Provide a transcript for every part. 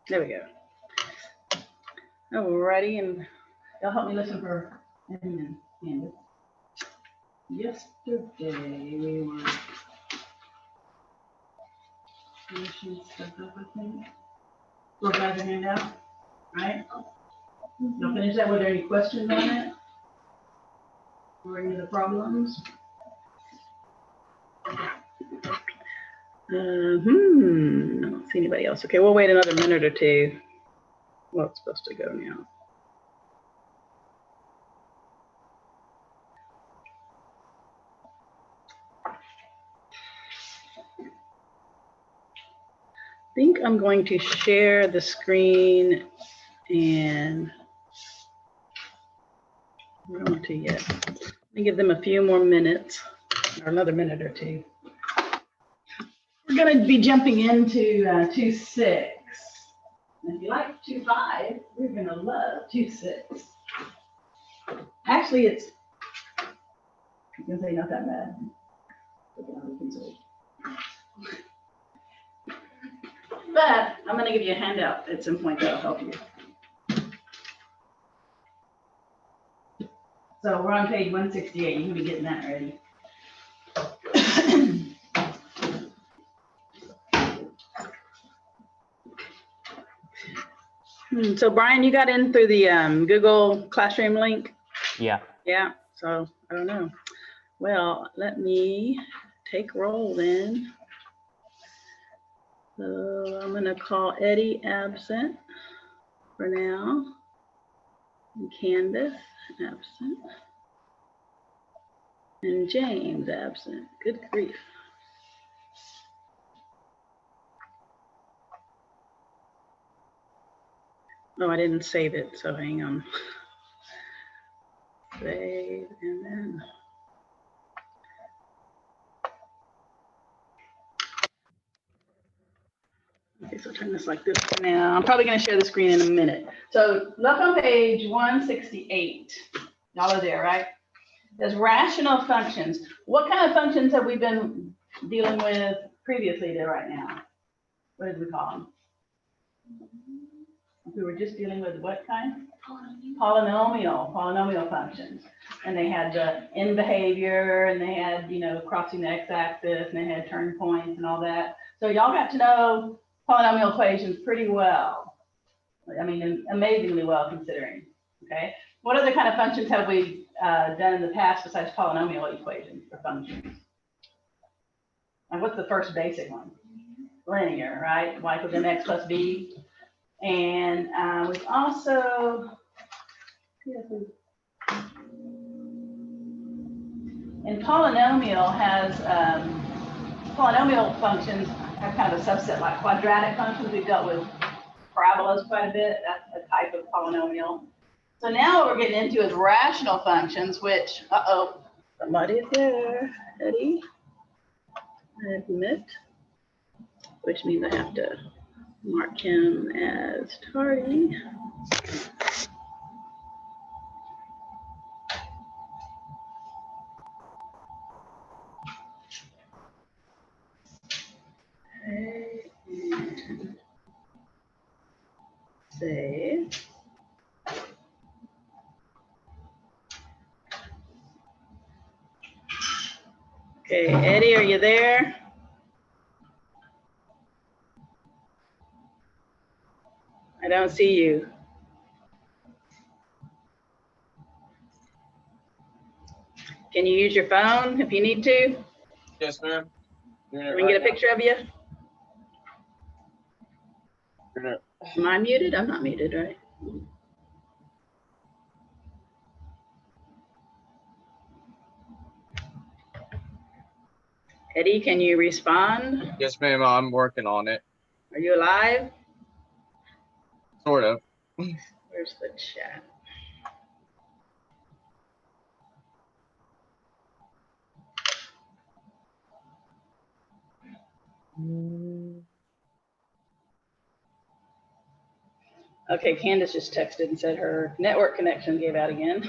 There we go. Alrighty, and y'all help me listen for Candace. Yesterday we were finishing stuff up, I think. We'll guys a handout, right? You'll finish that. Were there any questions on it? Or any of the problems? I don't see anybody else. Okay, we'll wait another minute or two. Well, it's supposed to go now. I think I'm going to share the screen and I don't want to yet. Let me give them a few more minutes or another minute or two. We're going to be jumping into 2.6. If you like 2.5, you're going to love 2.6. Actually, it's, I'm going to say not that bad. But I'm going to give you a handout at some point that'll help you. So we're on page 168. You can be getting that ready. So Brian, you got in through the Google Classroom link? Yeah. Yeah, so I don't know. Well, let me take roll then. So I'm gonna call Eddie absent for now. And Candace absent. And James absent. Good grief. Oh, I didn't save it, so hang on. Save and then. Okay, so turn this like this for now. I'm probably going to share the screen in a minute. So look on page 168. Y'all are there, right? There's rational functions. What kind of functions have we been dealing with previously to right now? What did we call them? We were just dealing with what kind? Polynomial functions. And they had the end behavior, and they had, you know, crossing the x-axis, and they had turn points and all that. So y'all got to know polynomial equations pretty well. I mean, amazingly well considering, okay? What other kind of functions have we done in the past besides polynomial equations or functions? And what's the first basic one? Linear, right? Y equals mx plus b. And we've also, and polynomial has, polynomial functions have kind of a subset like quadratic functions. We've dealt with parabolas quite a bit. That's a type of polynomial. So now what we're getting into is rational functions, which, somebody's there, Eddie. Admit, which means I have to mark him as tardy. Okay, and save. Okay, Eddie, are you there? I don't see you. Can you use your phone if you need to? Yes, ma'am. We can get a picture of you. Am I muted? I'm not muted, right? Eddie, can you respond? Yes, ma'am. I'm working on it. Are you alive? Sort of. Where's the chat? Okay, Candace just texted and said her network connection gave out again.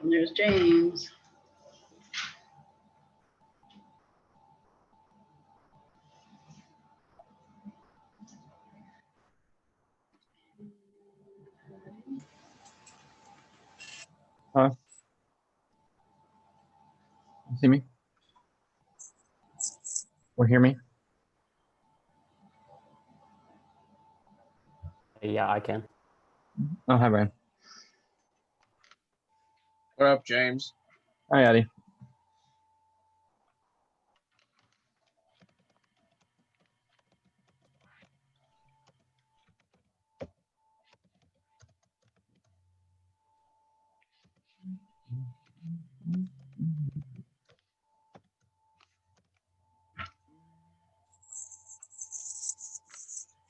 and there's James. Huh? You see me? Or hear me? Yeah, I can. Oh, hi, Brian. What up, James? Hi, Addie.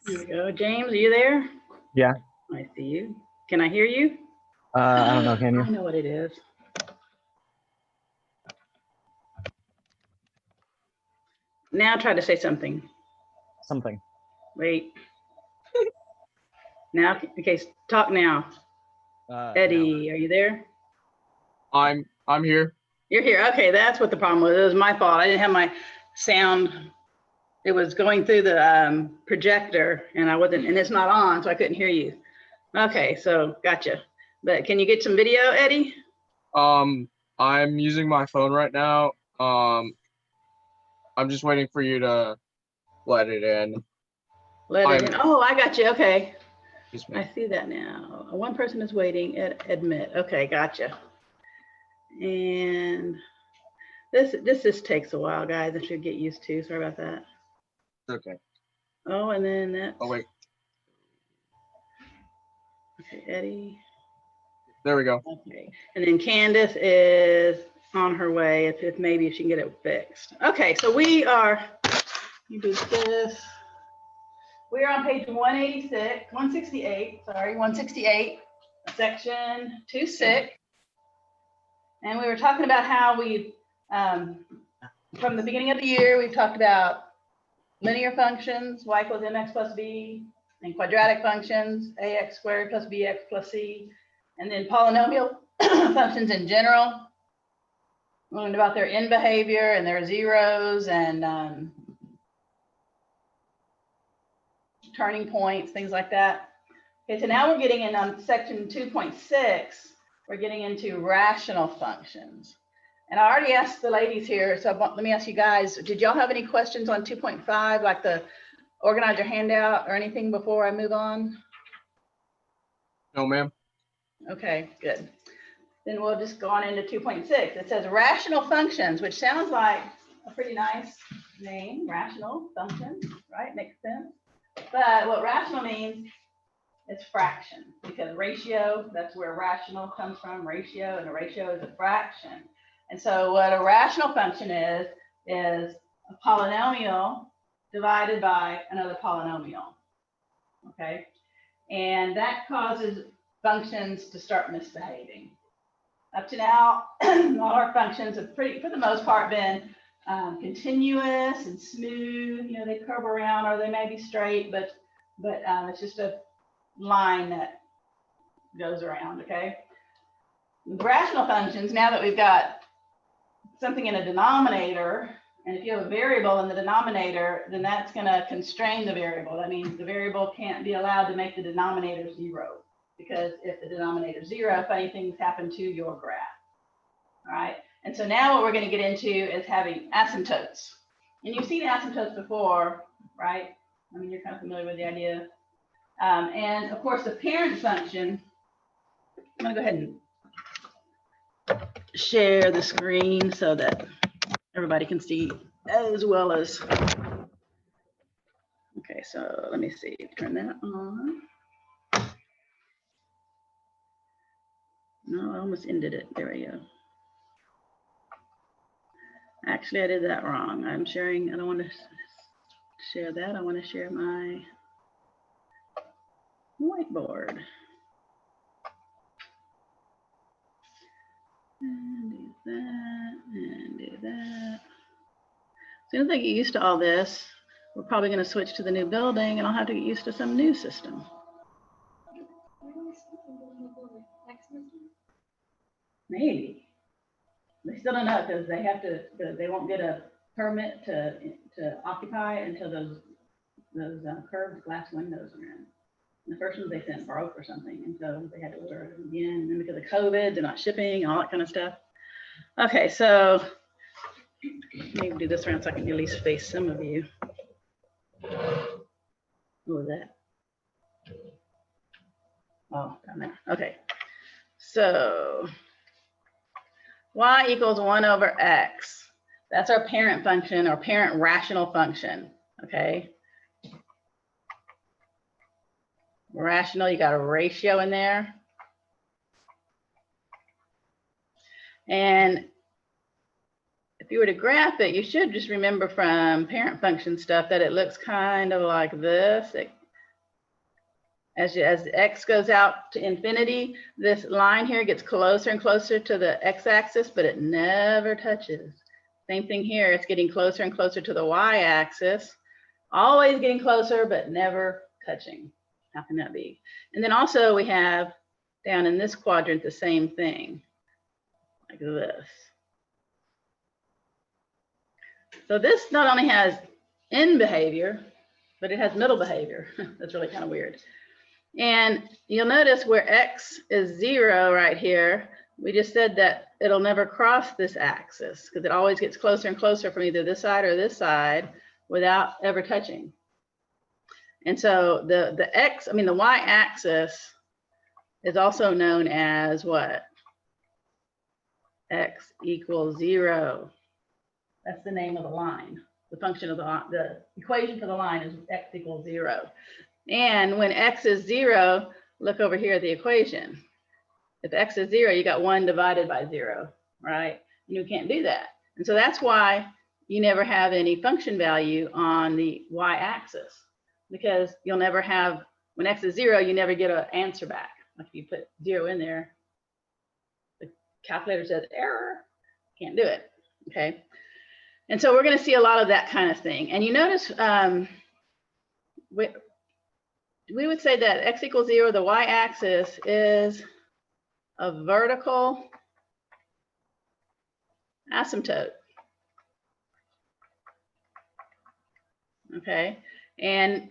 Here we go. James, are you there? Yeah. I see you. Can I hear you? I don't know. Can you? I know what it is. Now try to say something. Something. Wait. Now, okay, talk now. Eddie, are you there? I'm here. You're here. Okay, that's what the problem was. It was my fault. I didn't have my sound. It was going through the projector and I wasn't, and it's not on, so I couldn't hear you. Okay, so gotcha. But can you get some video, Eddie? I'm using my phone right now. I'm just waiting for you to let it in. Let it in. Oh, I got you. Okay. Yes, I ma'am. see that now. One person is waiting. Admit. Okay, gotcha. And this takes a while, guys. I should get used to. Sorry about that. Okay. Oh, and then that's. Oh wait, Okay, Eddie. there we go. Okay, and then Candace is on her way. If maybe she can get it fixed. Okay, so we are. You do this. We are on page 168. Sorry, 168, section 2.6. And we were talking about how we, from the beginning of the year, we've talked about linear functions, y equals mx plus b, and quadratic functions, ax squared plus bx plus c, and then polynomial functions in general. We learned about their end behavior and their zeros and turning points, things like that. Okay, so now we're getting in on section 2.6, we're getting into rational functions. And I already asked the ladies here, so let me ask you guys, did y'all have any questions on 2.5, like the organizer handout or anything before I move on? No, ma'am. Okay, good. Then we'll just go on into 2.6. It says rational functions, which sounds like a pretty nice name, rational functions, right? Makes sense. But what rational means is fraction, because ratio, that's where rational comes from, ratio, and a ratio is a fraction. And so what a rational function is a polynomial divided by another polynomial, okay? And that causes functions to start misbehaving. Up to now, all our functions have for the most part, been continuous and smooth. You know, they curve around or they may be straight, but it's just a line that goes around, okay? With rational functions, now that we've got something in a denominator, and if you have a variable in the denominator, then that's going to constrain the variable. That means the variable can't be allowed to make the denominator 0, because if the denominator is 0, funny things happen to your graph. All right, and so now what we're going to get into is having asymptotes. And you've seen asymptotes before, right? I mean, you're kind of familiar with the idea. And of course, the parent function, I'm going to go ahead and share the screen so that everybody can see as well as. Okay, so let me see, turn that on. No, I almost ended it. There we go. Actually, I did that wrong. I'm sharing, I don't want to share that. I want to share my whiteboard. And do that, and do that. As soon as I get used to all this, we're probably going to switch to the new building and I'll have to get used to some new system. 'When are we speaking to the new building? Next semester? Maybe. They still don't know because they have to, they won't get a permit to occupy until those curved glass windows are in. And the first ones they sent broke or something, and so they had to order it again. And then because of COVID, they're not shipping and all that kind of stuff. Okay, so maybe do this around so I can at least face some of you. What was that? Oh, down there. Okay. So y equals 1 over x. That's our parent function or parent rational function. Okay. Rational, you got a ratio in there. And if you were to graph it, you should just remember from parent function stuff that it looks kind of like this. As x goes out to infinity, this line here gets closer and closer to the x-axis, but it never touches. Same thing here, it's getting closer and closer to the y-axis, always getting closer, but never touching. How can that be? And then also we have down in this quadrant the same thing, like this. So this not only has end behavior, but it has middle behavior. That's really kind of weird. And you'll notice where x is 0 right here, we just said that it'll never cross this axis because it always gets closer and closer from either this side or this side without ever touching. And so the y-axis is also known as what? X equals 0. That's the name of the line. The function of the equation for the line is x equals 0. And when x is 0, look over here at the equation. If x is 0, you got 1 divided by 0, right? And you can't do that. And so that's why you never have any function value on the y-axis, because you'll never have, when x is 0, you never get an answer back. Like if you put 0 in there, the calculator says error, can't do it, okay? And so we're going to see a lot of that kind of thing. And you notice we would say that x equals 0, the y-axis is a vertical asymptote. Okay, and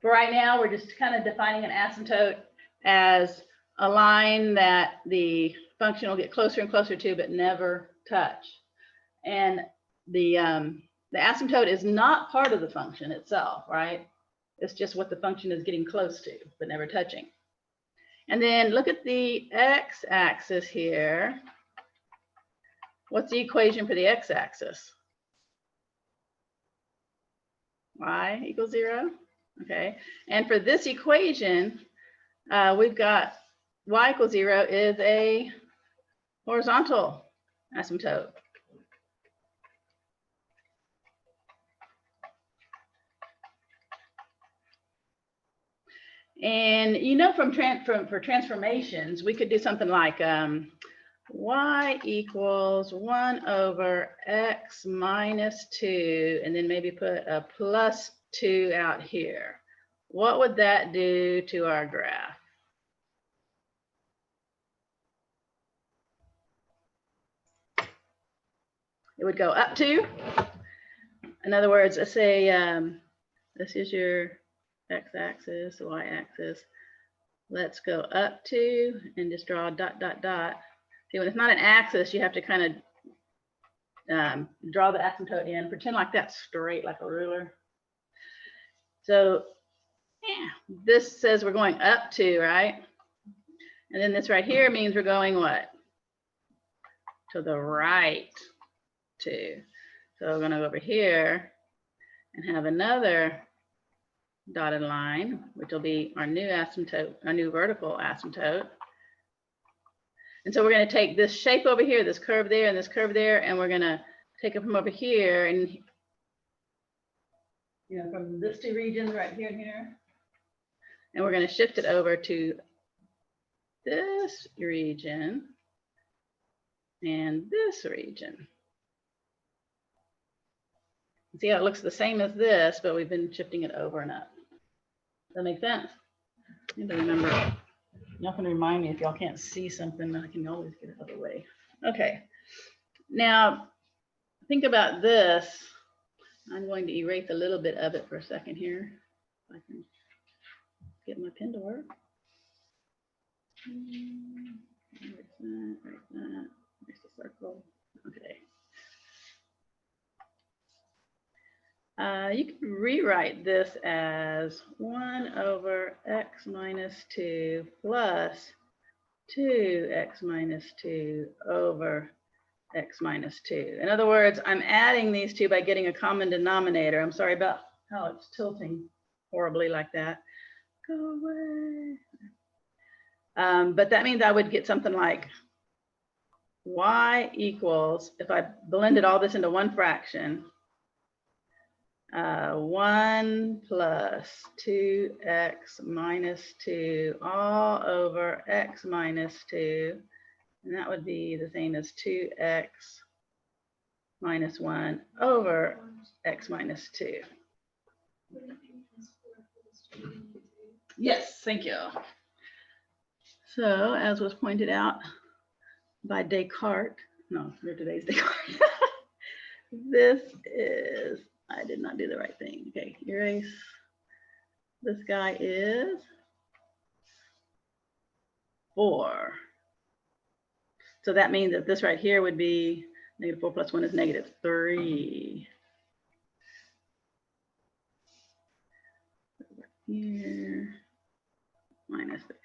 for right now, we're just kind of defining an asymptote as a line that the function will get closer and closer to, but never touch. And the asymptote is not part of the function itself, right? It's just what the function is getting close to, but never touching. And then look at the x-axis here. What's the equation for the x-axis? Y equals 0. Okay. And for this equation, we've got y equals 0 is a horizontal asymptote. And you know, for transformations, we could do something like y equals 1 over x minus 2, and then maybe put a plus 2 out here. What would that do to our graph? It would go up 2. In other words, let's say this is your x-axis, y-axis. Let's go up 2 and just draw a dot, dot, dot. See, when it's not an axis, you have to kind of draw the asymptote in, pretend like that's straight like a ruler. So yeah, this says we're going up 2, right? And then this right here means we're going what? To the right 2. So we're going to go over here and have another dotted line, which will be our new asymptote, our new vertical asymptote. And so we're going to take this shape over here, this curve there, and this curve there, and we're going to take it from over here, and you know, from this 2 regions right here and here, and we're going to shift it over to this region and this region. See how it looks the same as this, but we've been shifting it over and up. Does that make sense? I need to remember Y'all can remind me if y'all can't see something, I can always get it out of the way. Okay, now think about this. I'm going to erase a little bit of it for a second here. If I can get my pen to work. Erase that, erase the circle. Okay. You can rewrite this as 1 over x minus 2 plus 2x minus 2 over x minus 2. In other words, I'm adding these two by getting a common denominator. I'm sorry about how it's tilting horribly like that. Go away. But that means I would get something like y equals, if I blended all this into one fraction, 1 plus 2x minus 2 all over x minus 2. And that would be the same as 2x minus 1 over x minus 2. Yes, thank you. So, as was pointed out by Descartes, no, today's Descartes, this is, I did not do the right thing. Okay, erase. This guy is 4. So that means that this right here would be -4 plus 1 is -3. Here, minus 3.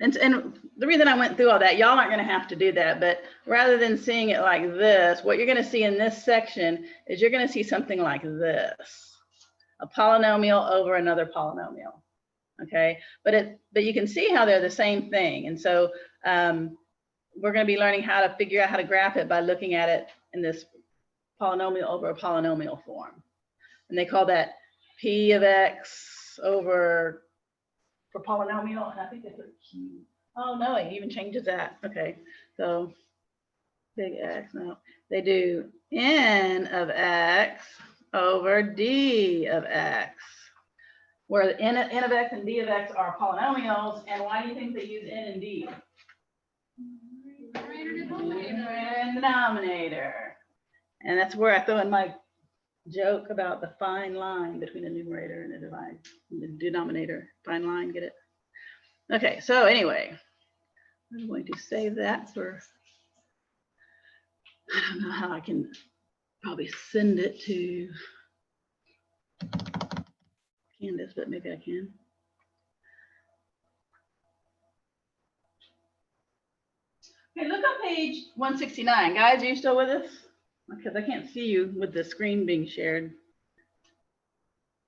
And the reason I went through all that, y'all aren't going to have to do that, but rather than seeing it like this, what you're going to see in this section is you're going to see something like this, a polynomial over another polynomial. Okay, but you can see how they're the same thing. And so we're going to be learning how to figure out how to graph it by looking at it in this polynomial over a polynomial form. And they call that P of X over, for polynomial, and I think they put Q. Oh no, it even changes that. Okay, so big X, no. They do N of X over D of X, where N of X and D of X are polynomials. And why do you think they use N and D? Numerator and denominator. And that's where I throw in my joke about the fine line between the numerator and the denominator. Fine line, get it? Okay, so anyway, I'm going to save that for, I don't know how I can probably send it to Candace, but maybe I can. Okay, look on page 169. Guys, are you still with us? Because I can't see you with the screen being shared.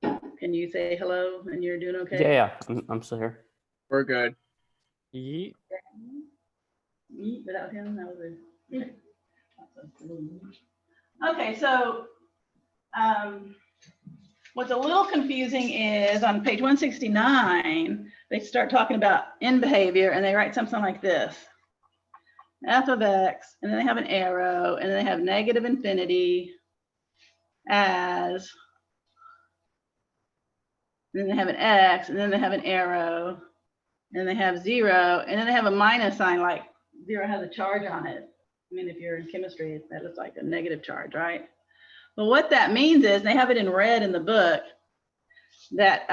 Can you say hello and you're doing okay? Yeah, I'm still here. We're good. Yeet. Yeet, without him, that was a, okay, so what's a little confusing is on page 169, they start talking about in behavior and they write something like this. F of X, and then they have an arrow, and then they have negative infinity as, and then they have an X, and then they have an arrow, and they have 0, and then they have a minus sign, like 0 has a charge on it. I mean, if you're in chemistry, that looks like a negative charge, right? But what that means is, they have it in red in the book, that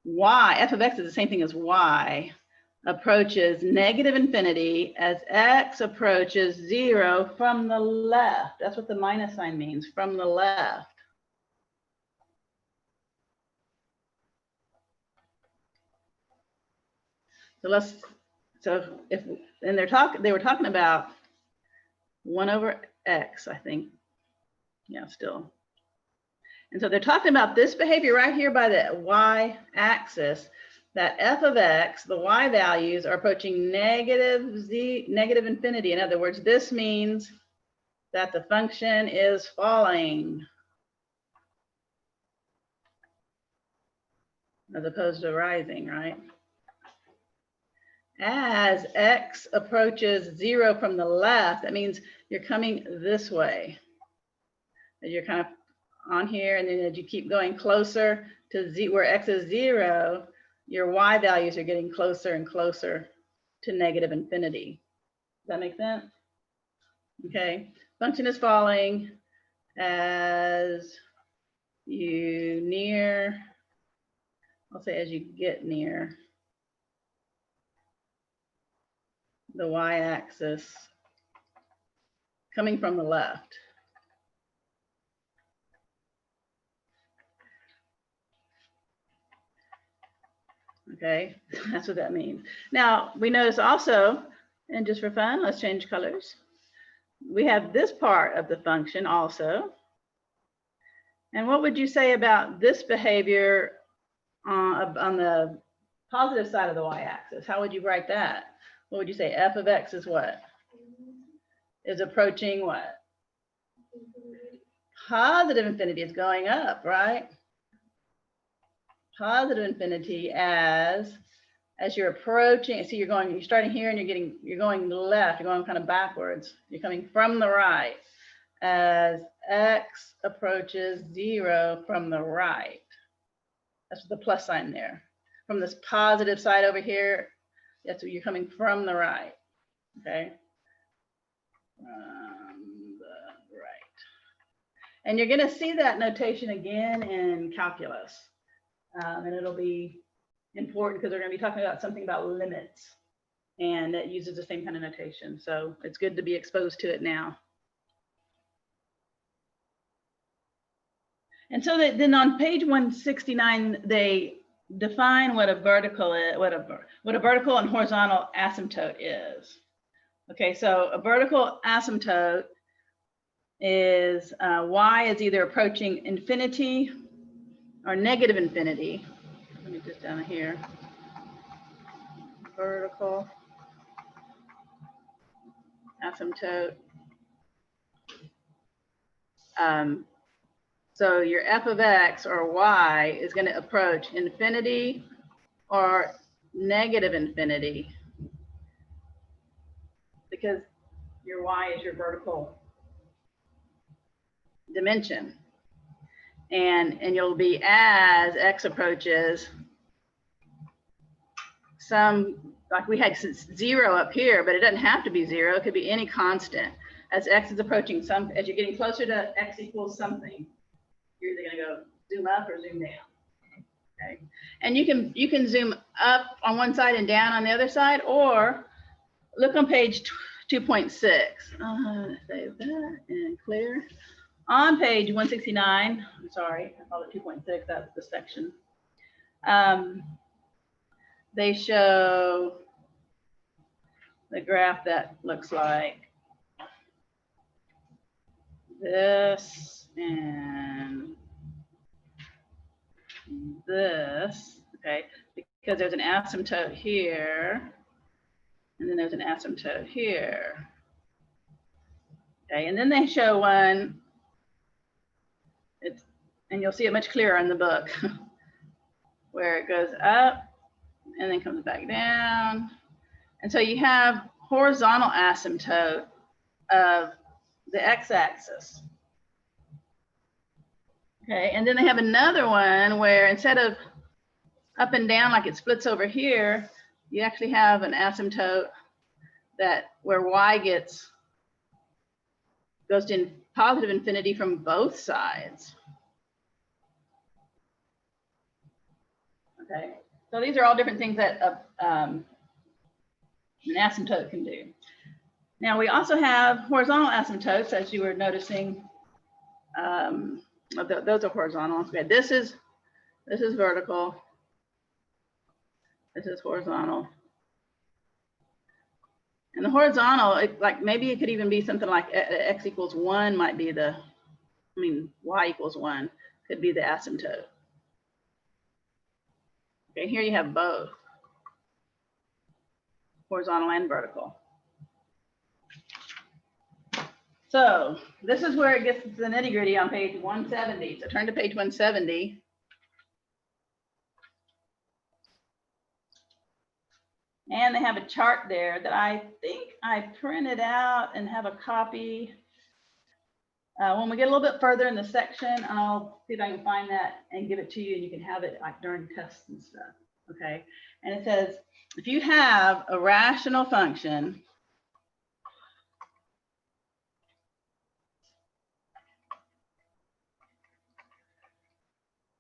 Y, F of X is the same thing as Y, approaches negative infinity as X approaches 0 from the left. That's what the minus sign means, from the left. So they were talking about 1 over X, I think. Yeah, still. And so they're talking about this behavior right here by the Y axis, that F of X, the Y values are approaching negative infinity. In other words, this means that the function is falling as opposed to rising, right? As X approaches 0 from the left, that means you're coming this way. You're kind of on here, and then as you keep going closer to where X is 0, your y values are getting closer and closer to negative infinity. Does that make sense? Okay, function is falling as you near, I'll say as you get near the y-axis coming from the left. Okay, that's what that means. Now, we notice also, and just for fun, let's change colors. We have this part of the function also. And what would you say about this behavior on the positive side of the y-axis? How would you write that? What would you say? F of x is what? Is approaching what? Positive infinity. Is going up, right? Positive infinity as you're approaching. So you're starting here and you're going left. You're going kind of backwards. You're coming from the right as x approaches 0 from the right. That's the plus sign there. From this positive side over here, that's what you're coming from the right. Okay. From the right. And you're going to see that notation again in calculus. And it'll be important because we're going to be talking about something about limits. And that uses the same kind of notation. So it's good to be exposed to it now. And so then on page 169, they define what a vertical is, what a vertical and horizontal asymptote is. Okay, so a vertical asymptote is y is either approaching infinity or negative infinity. Let me just down here. Vertical asymptote. So your f of x or y is going to approach infinity or negative infinity because your y is your vertical dimension. And you'll be as x approaches some, like we had 0 up here, but it doesn't have to be 0. It could be any constant. As x is approaching some, as you're getting closer to x equals something, you're either going to go zoom up or zoom down. Okay, and you can zoom up on one side and down on the other side, or look on page 2.6. Save that and clear. On page 169, I'm sorry, I called it 2.6. That's the section. They show the graph that looks like this and this, okay, because there's an asymptote here, and then there's an asymptote here. Okay, and then they show one, and you'll see it much clearer in the book, where it goes up and then comes back down. And so you have horizontal asymptote of the x-axis. Okay, and then they have another one where instead of up and down like it splits over here, you actually have an asymptote that where y goes to positive infinity from both sides. Okay, so these are all different things that an asymptote can do. Now we also have horizontal asymptotes, as you were noticing. Those are horizontal. Okay, this is vertical. This is horizontal. And the horizontal, like maybe it could even be something like x equals 1 might be y equals 1 could be the asymptote. Okay, here you have both horizontal and vertical. So this is where it gets to the nitty gritty on page 170. So turn to page 170. And they have a chart there that I think I printed out and have a copy. When we get a little bit further in the section, I'll see if I can find that and give it to you, and you can have it like during tests and stuff. okay? And it says, if you have a rational function,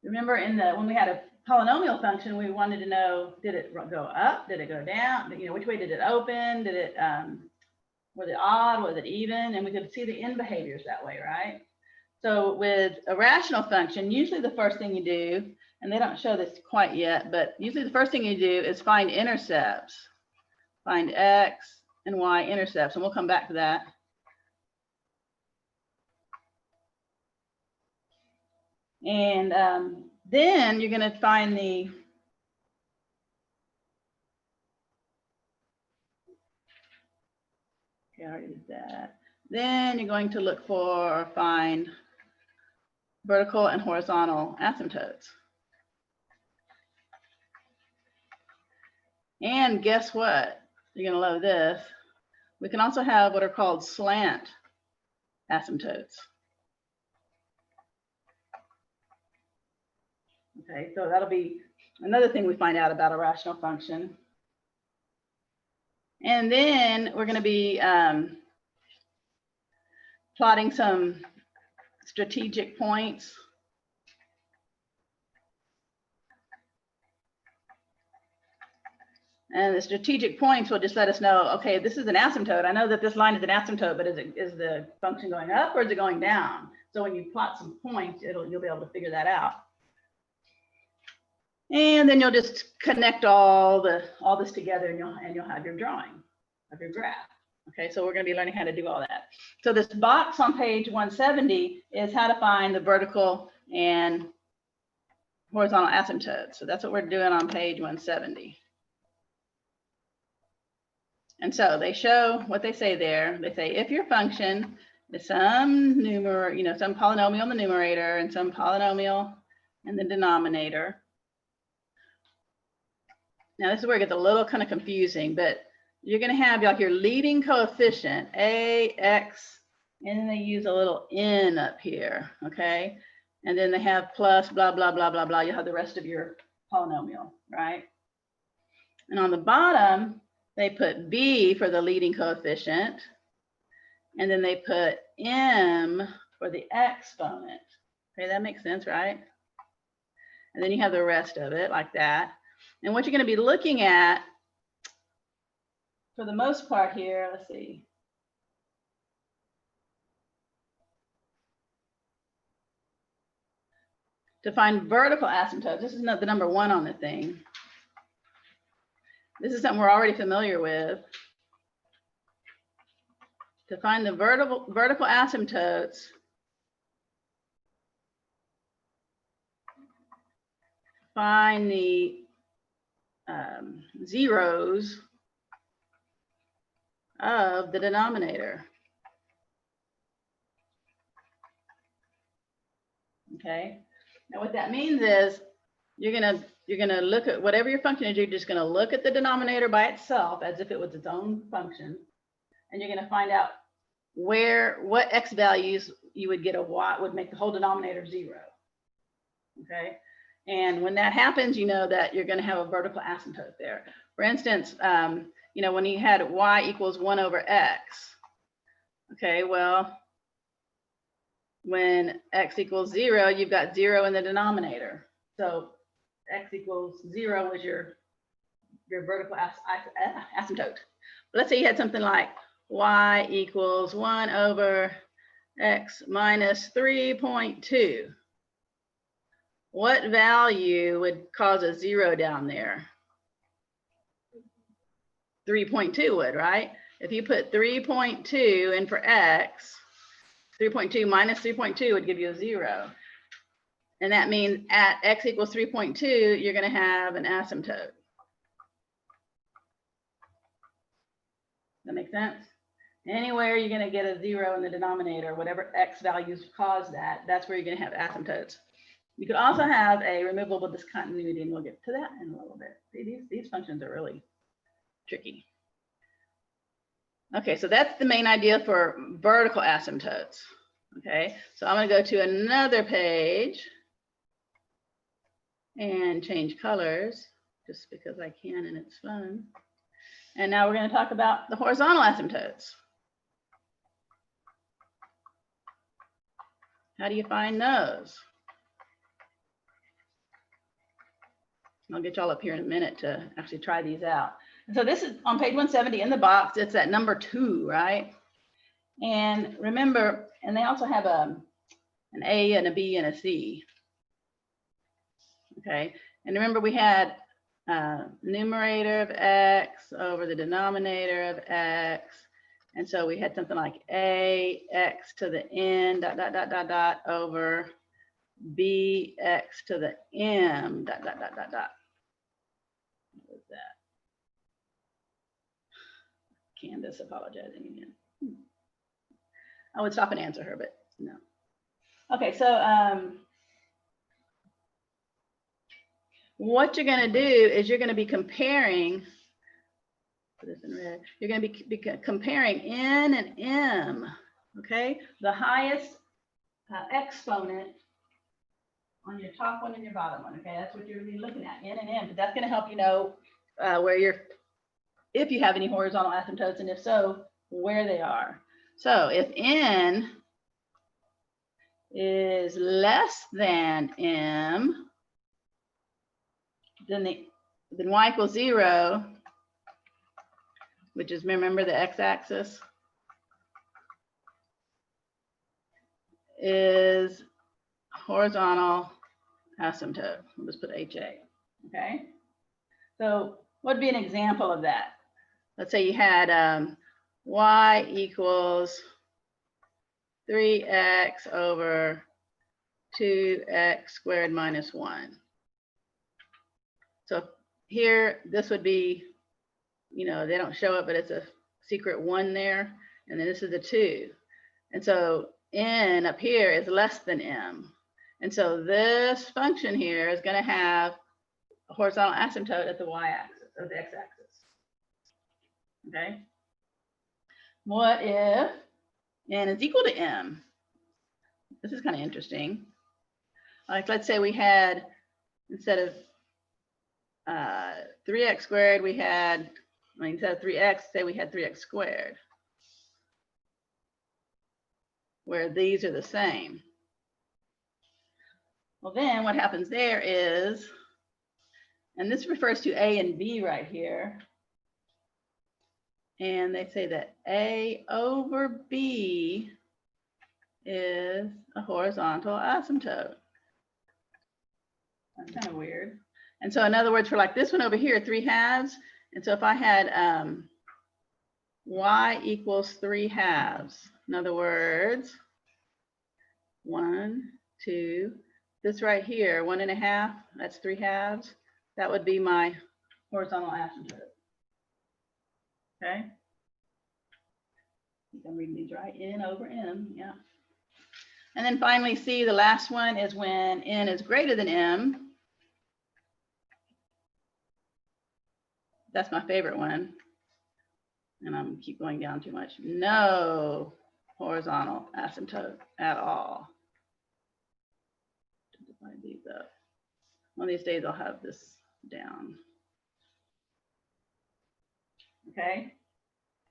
remember when we had a polynomial function, we wanted to know, did it go up? Did it go down? You know, which way did it open? Did it, was it odd? Was it even? And we could see the end behaviors that way, right? So with a rational function, usually the first thing you do, and they don't show this quite yet, but usually the first thing you do is find intercepts. Find x and y intercepts, and we'll come back to that. And then you're going to find the okay, I already did that. Then you're going to look for or find vertical and horizontal asymptotes. And guess what? You're going to love this. We can also have what are called slant asymptotes. Okay, so that'll be another thing we find out about a rational function. And then we're going to be plotting some strategic points. And the strategic points will just let us know, okay, this is an asymptote. I know that this line is an asymptote, but is the function going up or is it going down? So when you plot some points, you'll be able to figure that out. And then you'll just connect all this together, and you'll have your drawing of your graph. Okay, so we're going to be learning how to do all that. So this box on page 170 is how to find the vertical and horizontal asymptotes. So that's what we're doing on page 170. And so they show what they say there. They say if your function is some some polynomial in the numerator and some polynomial in the denominator. Now this is where it gets a little kind of confusing, but you're going to have like your leading coefficient, a, x, and then they use a little n up here, okay? And then they have plus blah, blah, blah, blah, blah. You have the rest of your polynomial, right? And on the bottom, they put b for the leading coefficient, and then they put m for the exponent. Okay, that makes sense, right? And then you have the rest of it like that. And what you're going to be looking at, for the most part here, let's see. To find vertical asymptotes, this is not the number one on the thing. This is something we're already familiar with. To find the vertical asymptotes, find the zeros of the denominator. Okay. Now what that means is you're gonna look at whatever your function is. You're just gonna look at the denominator by itself as if it was its own function, and you're gonna find out what x values you would get would make the whole denominator 0. Okay. And when that happens, you know that you're going to have a vertical asymptote there. For instance, when you had y equals 1 over x, okay, well, when x equals 0, you've got 0 in the denominator. So x equals 0 was your vertical asymptote. But let's say you had something like y equals 1 over x minus 3.2. What value would cause a 0 down there? 3.2 would, right? If you put 3.2 in for x, 3.2 minus 3.2 would give you a 0. And that means at x equals 3.2, you're going to have an asymptote. That make sense? Anywhere you're going to get a 0 in the denominator, whatever x values cause that, that's where you're going to have asymptotes. You could also have a removable discontinuity, and we'll get to that in a little bit. See, these functions are really tricky. Okay, so that's the main idea for vertical asymptotes. Okay, so I'm going to go to another page and change colors just because I can and it's fun. And now we're going to talk about the horizontal asymptotes. How do you find those? I'll get y'all up here in a minute to actually try these out. And so this is on page 170 in the box. It's at number 2, right? And remember, and they also have an A and a B and a C. Okay, and remember we had numerator of x over the denominator of x. And so we had something like a x to the n dot dot dot dot dot over b x to the m dot dot dot dot dot. What was that? Candace apologizing again. I would stop and answer her, but no. Okay, so what you're going to do is you're going to be comparing, put this in red, you're going to be comparing n and m, okay? The highest exponent on your top one and your bottom one, okay? That's what you're going to be looking at, n and m, but that's going to help you know where you're, if you have any horizontal asymptotes, and if so, where they are. So if n is less than m, then y equals 0, which is, remember, the x-axis, is horizontal asymptote. We'll just put HA, okay? So what would be an example of that? Let's say you had y equals 3x over 2x squared minus 1. So here, this would be, you know, they don't show it, but it's a secret 1 there. And then this is a 2. And so n up here is less than m. And so this function here is going to have a horizontal asymptote at the y-axis or the x-axis. Okay. What if n is equal to m? This is kind of interesting. Like, let's say we had, instead of 3x squared, we had, I mean, instead of 3x, say we had 3x squared, where these are the same. Well, then what happens there is, and this refers to a and b right here, and they say that a over b is a horizontal asymptote. That's kind of weird. And so in other words, for like this one over here, 3/2. And so if I had y equals 3/2, in other words, 1, 2, this right here, 1.5, that's 3/2. That would be my horizontal asymptote. Okay. I think I'm reading these right, n over m, yeah. And then finally, C, the last one is when n is greater than m. That's my favorite one. And I'm keep going down too much. No horizontal asymptote at all. Divide these up. One of these days I'll have this down. Okay.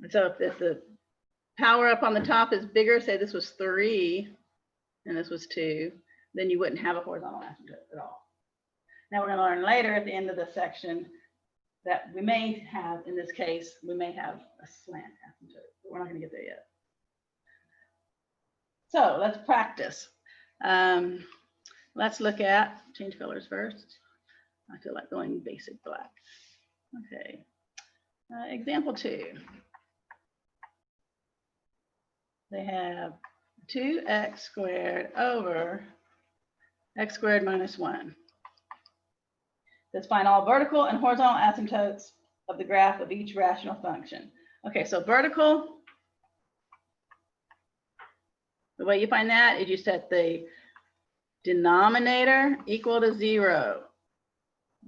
And so if the power up on the top is bigger, say this was 3 and this was 2, then you wouldn't have a horizontal asymptote at all. Now we're going to learn later at the end of the section that we may have, in this case, we may have a slant asymptote, but we're not going to get there yet. So let's practice. Let's look at, change colors first. I feel like going basic black. Okay. Example 2. They have 2x squared over x squared minus 1. Let's find all vertical and horizontal asymptotes of the graph of each rational function. Okay, so vertical, the way you find that is you set the denominator equal to 0.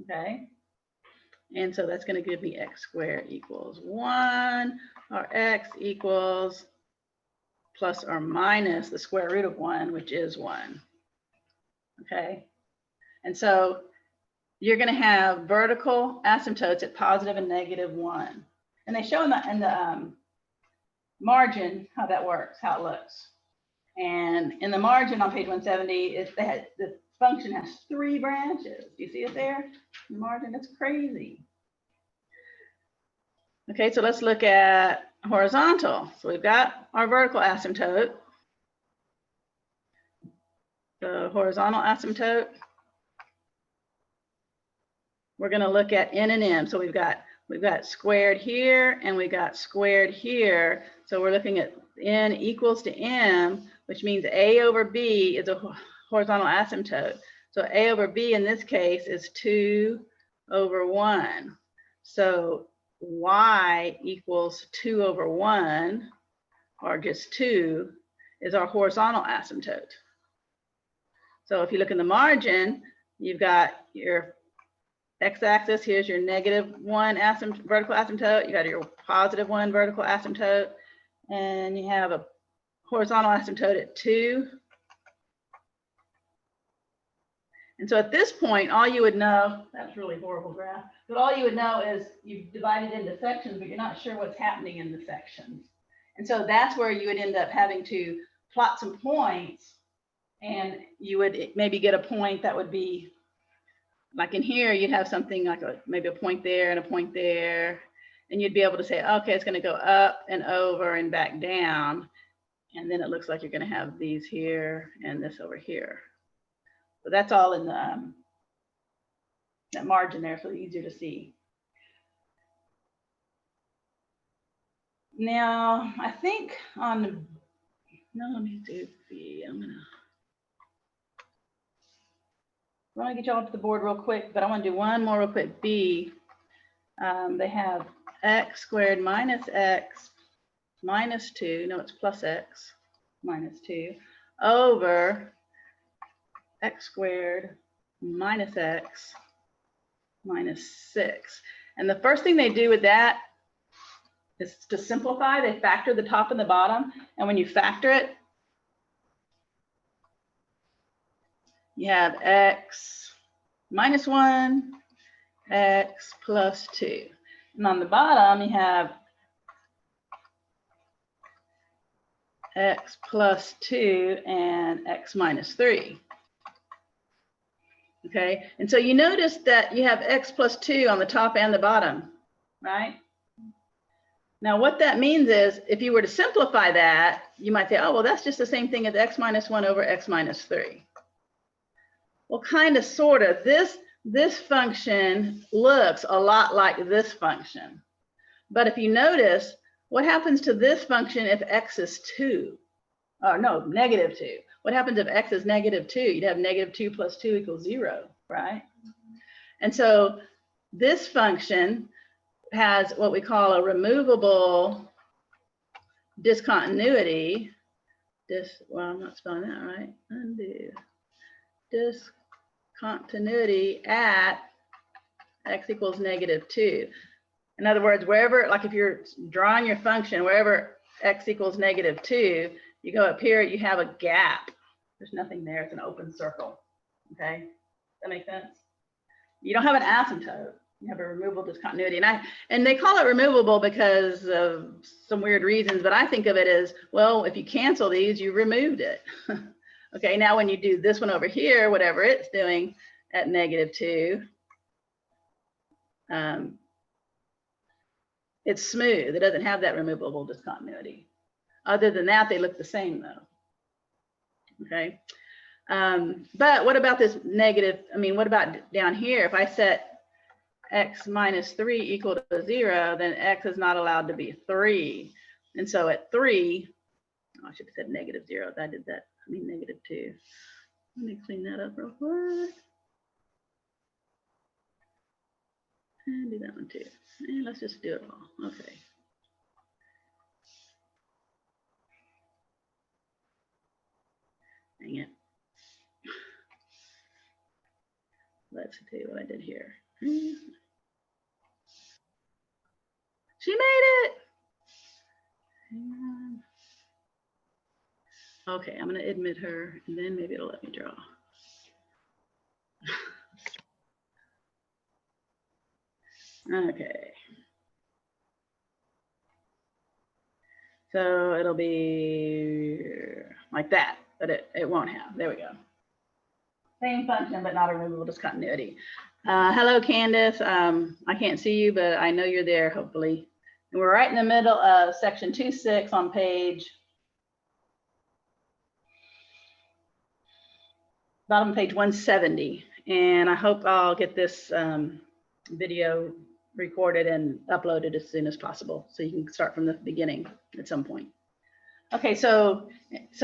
Okay, and so that's going to give me x squared equals 1, or x equals plus or minus the square root of 1, which is 1. Okay, and so you're going to have vertical asymptotes at positive and -1. And they show in the margin how that works, how it looks. And in the margin on page 170, the function has 3 branches. Do you see it there? The margin, it's crazy. Okay, so let's look at horizontal. So we've got our vertical asymptote, the horizontal asymptote. We're going to look at n and m. So we've got squared here and we got squared here. So we're looking at n equals to m, which means a over b is a horizontal asymptote. So a over b in this case is 2 over 1. So y equals 2 over 1, or just 2, is our horizontal asymptote. So if you look in the margin, you've got your x-axis, here's your -1 vertical asymptote, you got your +1 vertical asymptote, and you have a horizontal asymptote at 2. And so at this point, all you would know, that's really horrible graph, but all you would know is you've divided into sections, but you're not sure what's happening in the sections. And so that's where you would end up having to plot some points, and you would maybe get a point that would be, like in here, you'd have something like maybe a point there and a point there, and you'd be able to say, okay, it's going to go up and over and back down. And then it looks like you're going to have these here and this over here. So that's all in the that margin there, so easier to see. Now, I think on the, no, let me do B. I'm gonna get y'all up to the board real quick, but I want to do one more real quick. B. They have x squared minus x minus 2. No, it's plus x minus 2 over x squared minus x minus 6. And the first thing they do with that is to simplify. They factor the top and the bottom. And when you factor it, you have x minus 1, x plus 2. And on the bottom, you have x plus 2 and x minus 3. Okay, and so you notice that you have x plus 2 on the top and the bottom, right? Now what that means is if you were to simplify that, you might say, oh, well, that's just the same thing as x minus 1 over x minus 3. Well, kind of, sort of. This function looks a lot like this function. But if you notice, what happens to this function if x is 2? Oh, no, -2. What happens if x is -2? You'd have -2 plus 2 equals 0, right? And so this function has what we call a removable discontinuity. Well, I'm not spelling that right. Undo. Discontinuity at x equals -2. In other words, wherever, like if you're drawing your function, wherever x equals -2, you go up here, you have a gap. There's nothing there, it's an open circle, okay? Does that make sense? You don't have an asymptote, you have a removable discontinuity. And they call it removable because of some weird reasons, but I think of it as, well, if you cancel these, you removed it. Okay, now when you do this one over here, whatever it's doing at -2, it's smooth. It doesn't have that removable discontinuity. Other than that, they look the same though. Okay, but what about this negative? I mean, what about down here? If I set x minus 3 equal to 0, then x is not allowed to be 3. And so at 3, oh, I should have said -0. I did that. I mean -2. Let me clean that up real quick. And do that one too. And let's just do it all. Okay. Dang it. Let's do what I did here. She made it. Hang on. Okay, I'm going to admit her, and then maybe it'll let me draw. Okay. So it'll be like that, but it won't have. There we go. Same function, but not a removable discontinuity. Hello, Candace. I can't see you, but I know you're there, hopefully. And we're right in the middle of section 2.6 on page, bottom of page 170. And I hope I'll get this video recorded and uploaded as soon as possible, so you can start from the beginning at some point. Okay, so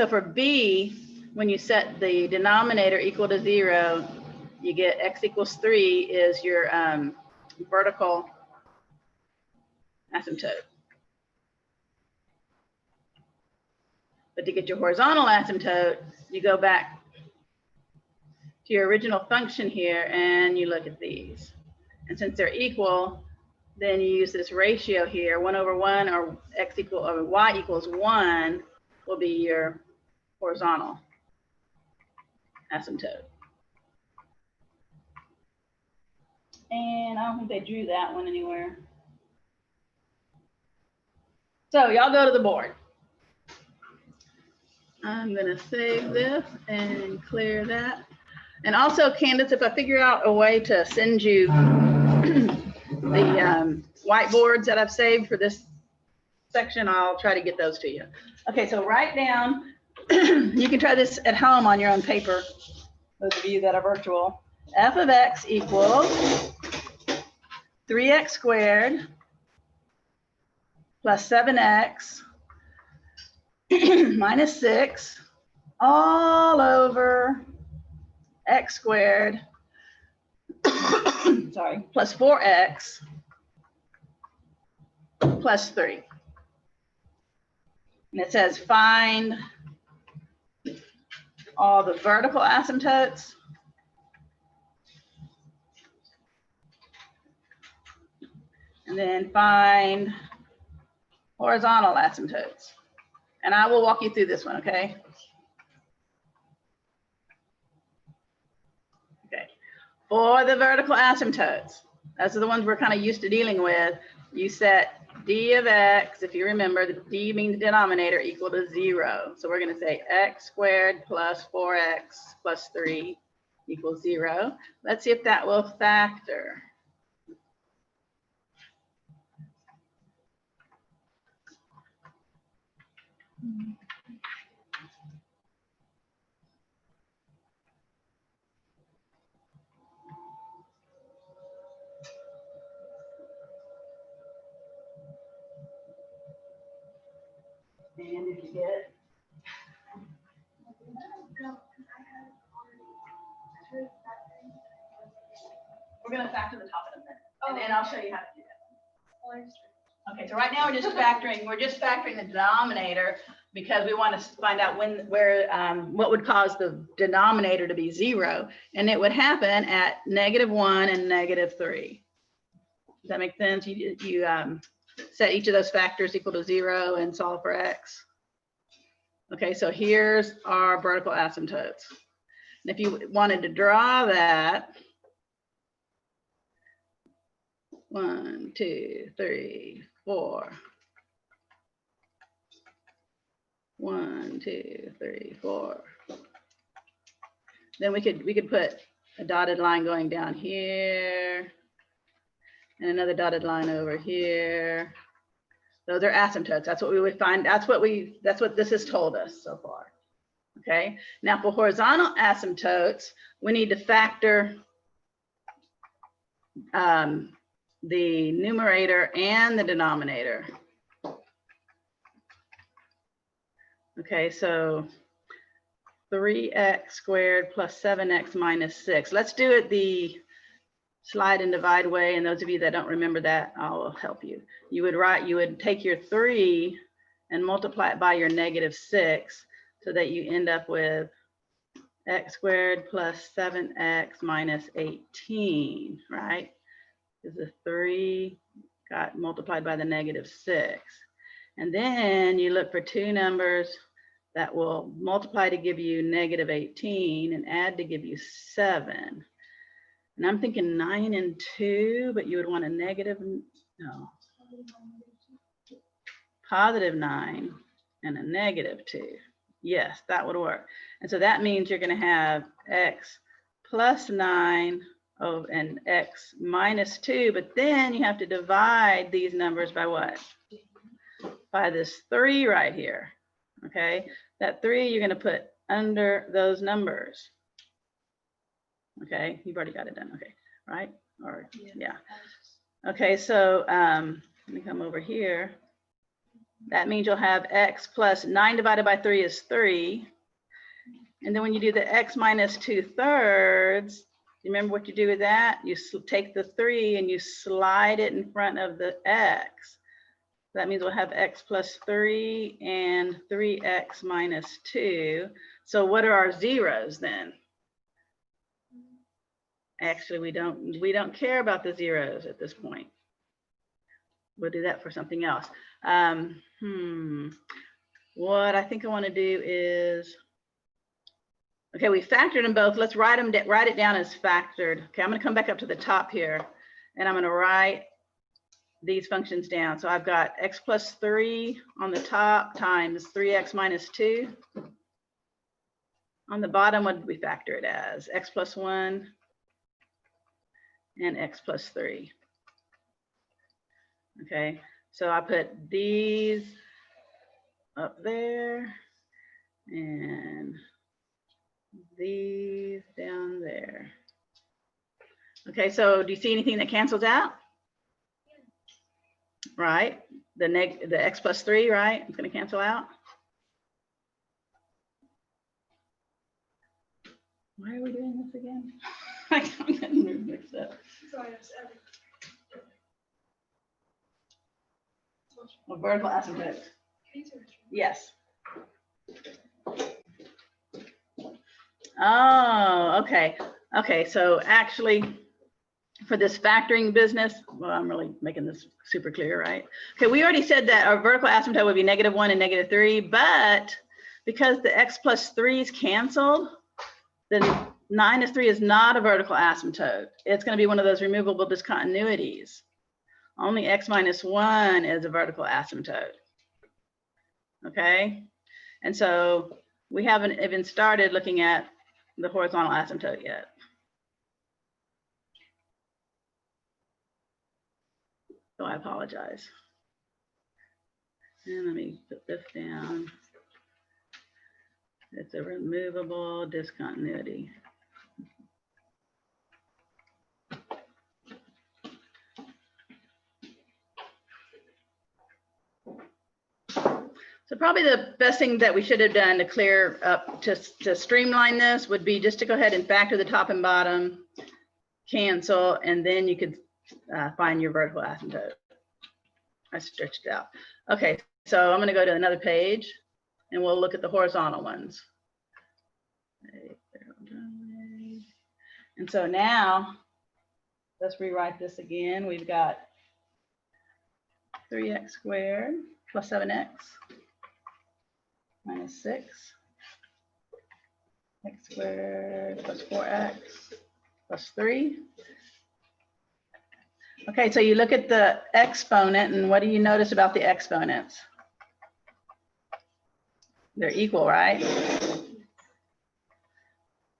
for B, when you set the denominator equal to 0, you get x equals 3 is your vertical asymptote. But to get your horizontal asymptote, you go back to your original function here and you look at these. And since they're equal, then you use this ratio here, 1/1, or y equals 1 will be your horizontal asymptote. And I don't think they drew that one anywhere. So y'all go to the board. I'm gonna save this and clear that. And also, Candace, if I figure out a way to send you the whiteboards that I've saved for this section, I'll try to get those to you. Okay, so write down, you can try this at home on your own paper, those of you that are virtual. F of x equals 3x squared plus 7x minus 6 all over x squared, sorry, plus 4x plus 3. And it says find all the vertical asymptotes and then find horizontal asymptotes. And I will walk you through this one, okay? Okay. For the vertical asymptotes, those are the ones we're kind of used to dealing with. You set d of x, if you remember, the d means denominator, equal to 0. So we're going to say x squared plus 4x plus 3 equals 0. Let's see if that will factor. And if you get we're going to factor the top in a minute, and then I'll show you how to do that. Okay, so right now we're just factoring the denominator because we want to find out what would cause the denominator to be 0, and it would happen at -1 and -3. Does that make sense? You set each of those factors equal to 0 and solve for x. Okay, so here's our vertical asymptotes. And if you wanted to draw that, 1, 2, 3, 4. 1, 2, 3, 4. Then we could put a dotted line going down here and another dotted line over here. Those are asymptotes. That's what we would find. That's what this has told us so far. Okay. Now for horizontal asymptotes, we need to factor the numerator and the denominator. Okay, so 3x squared plus 7x minus 6. Let's do it the slide and divide way. And those of you that don't remember that, I will help you. You would take your 3 and multiply it by your -6 so that you end up with x squared plus 7x minus 18, right? Because the 3 got multiplied by the -6. And then you look for two numbers that will multiply to give you -18 and add to give you 7. And I'm thinking 9 and 2, but you would want a negative, no, positive 9 and a negative 2. Yes, that would work. And so that means you're going to have x plus 9 and x minus 2, but then you have to divide these numbers by what? By this 3 right here. Okay, that 3 you're going to put under those numbers. Okay, you've already got it done. Okay, right? Or yeah. Okay, so let me come over here. That means you'll have x plus 9 divided by 3 is 3. And then when you do the x minus 2/3, you remember what you do with that? You take the 3 and you slide it in front of the x. That means we'll have x plus 3 and 3x minus 2. So what are our zeros then? Actually, we don't care about the zeros at this point. We'll do that for something else. What I think I want to do is, okay, we factored them both. Let's write it down as factored. Okay, I'm going to come back up to the top here, and I'm going to write these functions down. So I've got x plus 3 on the top times 3x minus 2. On the bottom, what did we factor it as? X plus 1 and x plus 3. Okay, so I put these up there and these down there. Okay, so do you see anything that cancels out? Right, the x plus 3, right? It's going to cancel out. Why are we doing this again? I got getting mixed up. Well, vertical asymptote. Yes. Oh, okay. Okay, so actually for this factoring business, well, I'm really making this super clear, right? Okay, we already said that our vertical asymptote would be -1 and -3, but because the x plus 3 is canceled, then -3 is not a vertical asymptote. It's going to be one of those removable discontinuities. Only x minus 1 is a vertical asymptote. Okay, and so we haven't even started looking at the horizontal asymptote yet. So I apologize. And let me put this down. It's a removable discontinuity. So probably the best thing that we should have done to clear up, to streamline this would be just to go ahead and factor the top and bottom, cancel, and then you could find your vertical asymptote. I stretched it out. Okay, so I'm going to go to another page and we'll look at the horizontal ones. And so now let's rewrite this again. We've got 3x squared plus 7x minus 6, x squared plus 4x plus 3. Okay, so you look at the exponent, and what do you notice about the exponents? They're equal, right?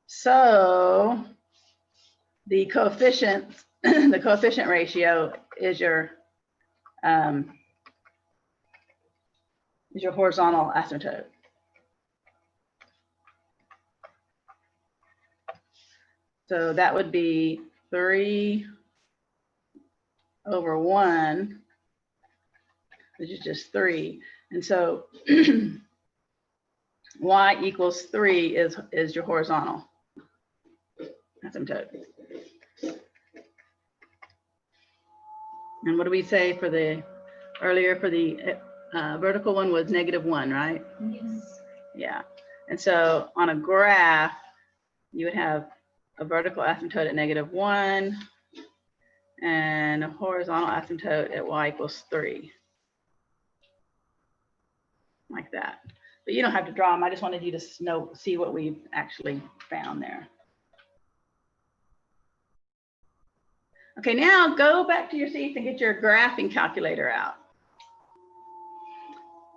So the coefficient, the coefficient ratio is your horizontal asymptote. So that would be 3/1, which is just 3. And so y equals 3 is your horizontal asymptote. And what do we say for the earlier for the vertical one was -1, right? Yes. Yeah. And so on a graph, you would have a vertical asymptote at -1 and a horizontal asymptote at y equals 3. Like that. But you don't have to draw them. I just wanted you to see what we've actually found there. Okay, now go back to your seats and get your graphing calculator out.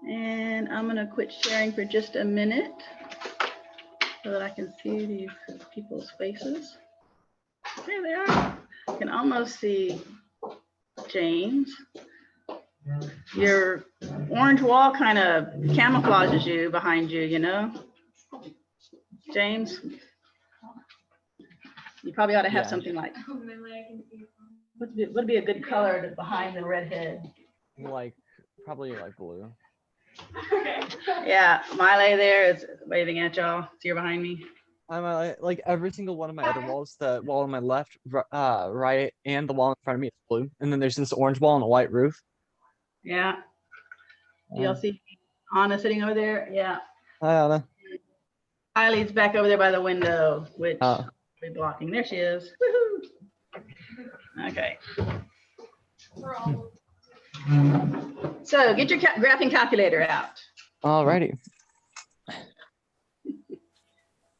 And I'm gonna quit sharing for just a minute so that I can see these people's faces. There they are. I can almost see James. Your orange wall kind of camouflages you behind you, you know? James? You probably ought to have something like, would be a good color to behind the red head? Like, probably like blue. Yeah, Miley there is waving at y'all. So you're behind me. I'm like every single one of my other walls, the wall on my left, right, and the wall in front of me is blue. And then there's this orange wall and a white roof. Yeah. Do y'all see Anna sitting over there? Yeah. Hi, Anna. Eileen's back over there by the window, which we're blocking. There she is. Woohoo. Okay. So get your graphing calculator out. Alrighty.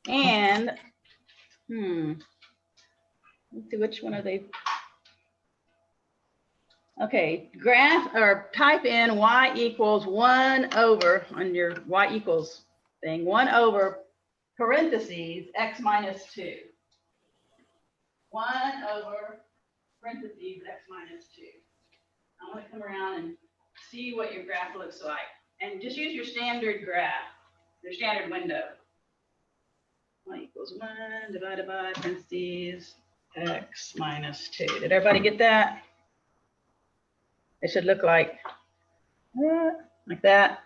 And let's see, which one are they? Okay, graph or type in y equals 1 over on your y equals thing, 1 over parentheses x minus 2. 1 over parentheses x minus 2. I want to come around and see what your graph looks like. And just use your standard graph, your standard window. Y equals 1 divided by parentheses x minus 2. Did everybody get that? It should look like that.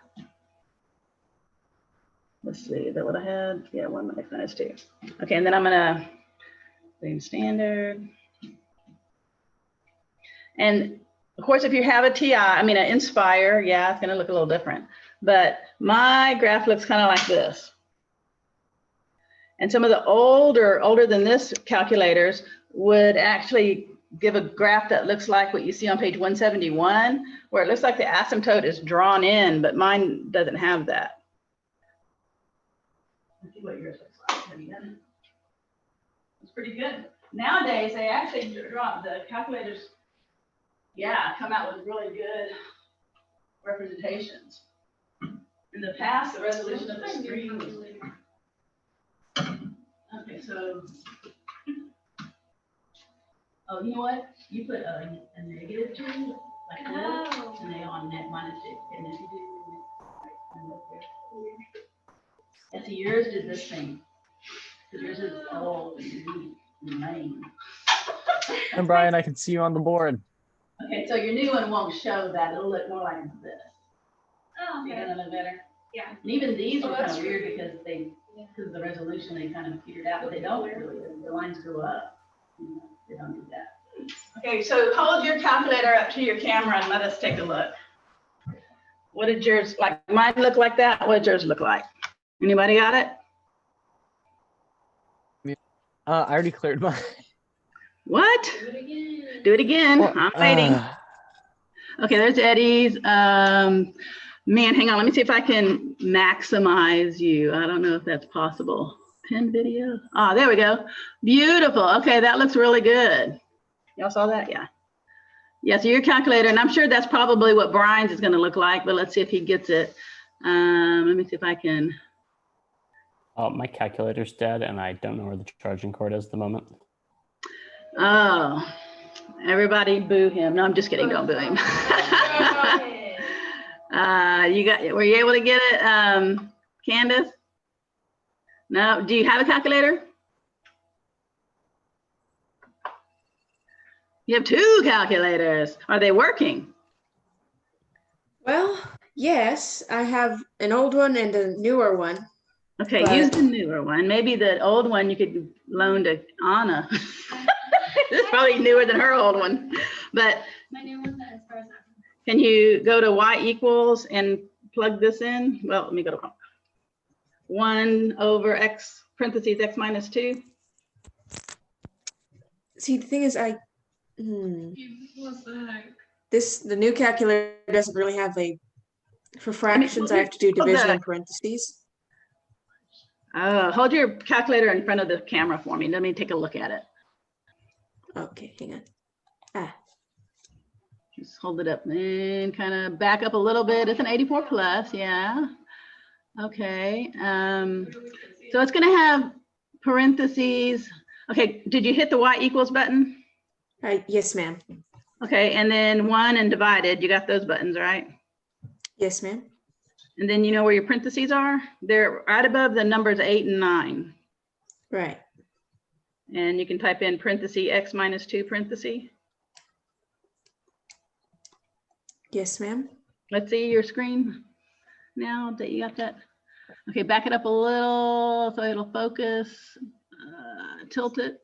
Let's see, is that what I had? Yeah, 1 x minus 2. Okay, and then I'm gonna same standard. And of course, if you have a TI, I mean an Inspire, yeah, it's gonna look a little different. But my graph looks kind of like this. And some of the older than this calculators would actually give a graph that looks like what you see on page 171, where it looks like the asymptote is drawn in, but mine doesn't have that. Let's see what yours looks like. Have you done it? It's pretty good. Nowadays, they actually draw the calculators, yeah, come out with really good representations. In the past, the resolution of the screen was different. Okay, so, oh, you know what? You put a negative 2, like this, and they on net minus 2. And if you do, and so yours did this thing. So yours is old and lame. And Brian, I can see you on the board. Okay, so your new one won't show that. It'll look more like this. Oh, See okay. that a little better? Yeah. And even these Oh, were kind that's of weird because because of the resolution, they kind of petered out, but they don't really. The lines go up. They don't do that. Okay, so hold your calculator up to your camera and let us take a look. What did yours, like mine look like that? What did yours look like? Anybody got it? I already cleared mine. What? Do it again. Do it again. Well, I'm waiting. Okay, there's Eddie's. Man, hang on. Let me see if I can maximize you. I don't know if that's possible. Pin video. Ah, there we go. Beautiful. Okay, that looks really good. Y'all saw that? Yeah. Yeah, so your calculator, and I'm sure that's probably what Brian's is going to look like, but let's see if he gets it. Let me see if I can. Oh, my calculator's dead, and I don't know where the charging cord is at the moment. Oh, everybody boo him. No, I'm just kidding. Don't boo him. Were you able to get it, Candace? No, do you have a calculator? You have 2 calculators. Are they working? Well, yes, I have an old one and a newer one. Okay, But- use the newer one. Maybe the old one you could loan to Anna. It's probably newer than her old one. But My new one, as far as I'm can you go to y equals and plug this in? Well, let me go to 1 over x parentheses x minus 2. See, the thing is, What's the heck? the new calculator doesn't really have for fractions, I have to do division in parentheses. Oh, hold your calculator in front of the camera for me. Let me take a look at it. Okay, hang on. Ah, Just hold it up and kind of back up a little bit. It's an 84 plus, yeah. Okay, so it's gonna have parentheses. Okay, did you hit the y equals button? yes, ma'am. Okay, and then 1 and divided, you got those buttons, right? Yes, ma'am. And then you know where your parentheses are? They're right above the numbers 8 and 9. Right. And you can type in parenthesis x minus 2 parenthesis. Yes, ma'am. Let's see your screen now that you got that. Okay, back it up a little so it'll focus. Tilt it.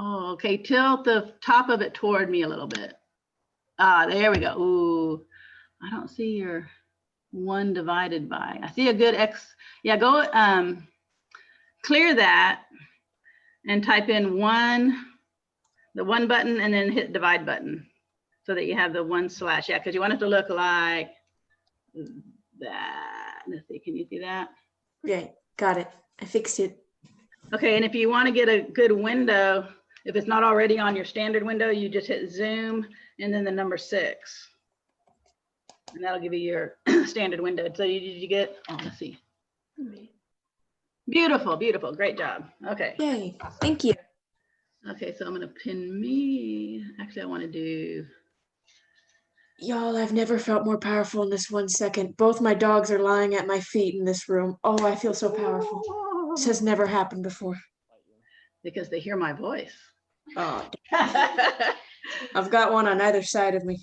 Oh, okay, tilt the top of it toward me a little bit. Ah, there we go. Ooh, I don't see your 1 divided by. I see a good x. Yeah, go clear that and type in 1, the 1 button, and then hit divide button so that you have the 1 slash. Yeah, because you want it to look like that. Let's see, can you see that? Right. Got it. I fixed it. Okay, and if you want to get a good window, if it's not already on your standard window, you just hit zoom and then the number 6. And that'll give you your standard window. So did you get, oh, let's see. Beautiful, beautiful, great job. Okay. Yay. Thank you. Okay, so I'm gonna pin me. Actually, I want to do, Y'all, I've never felt more powerful in this 1 second. Both my dogs are lying at my feet in this room. Oh, I feel so powerful. This has never happened before. because they hear my voice. Oh, I've got one on either side of me.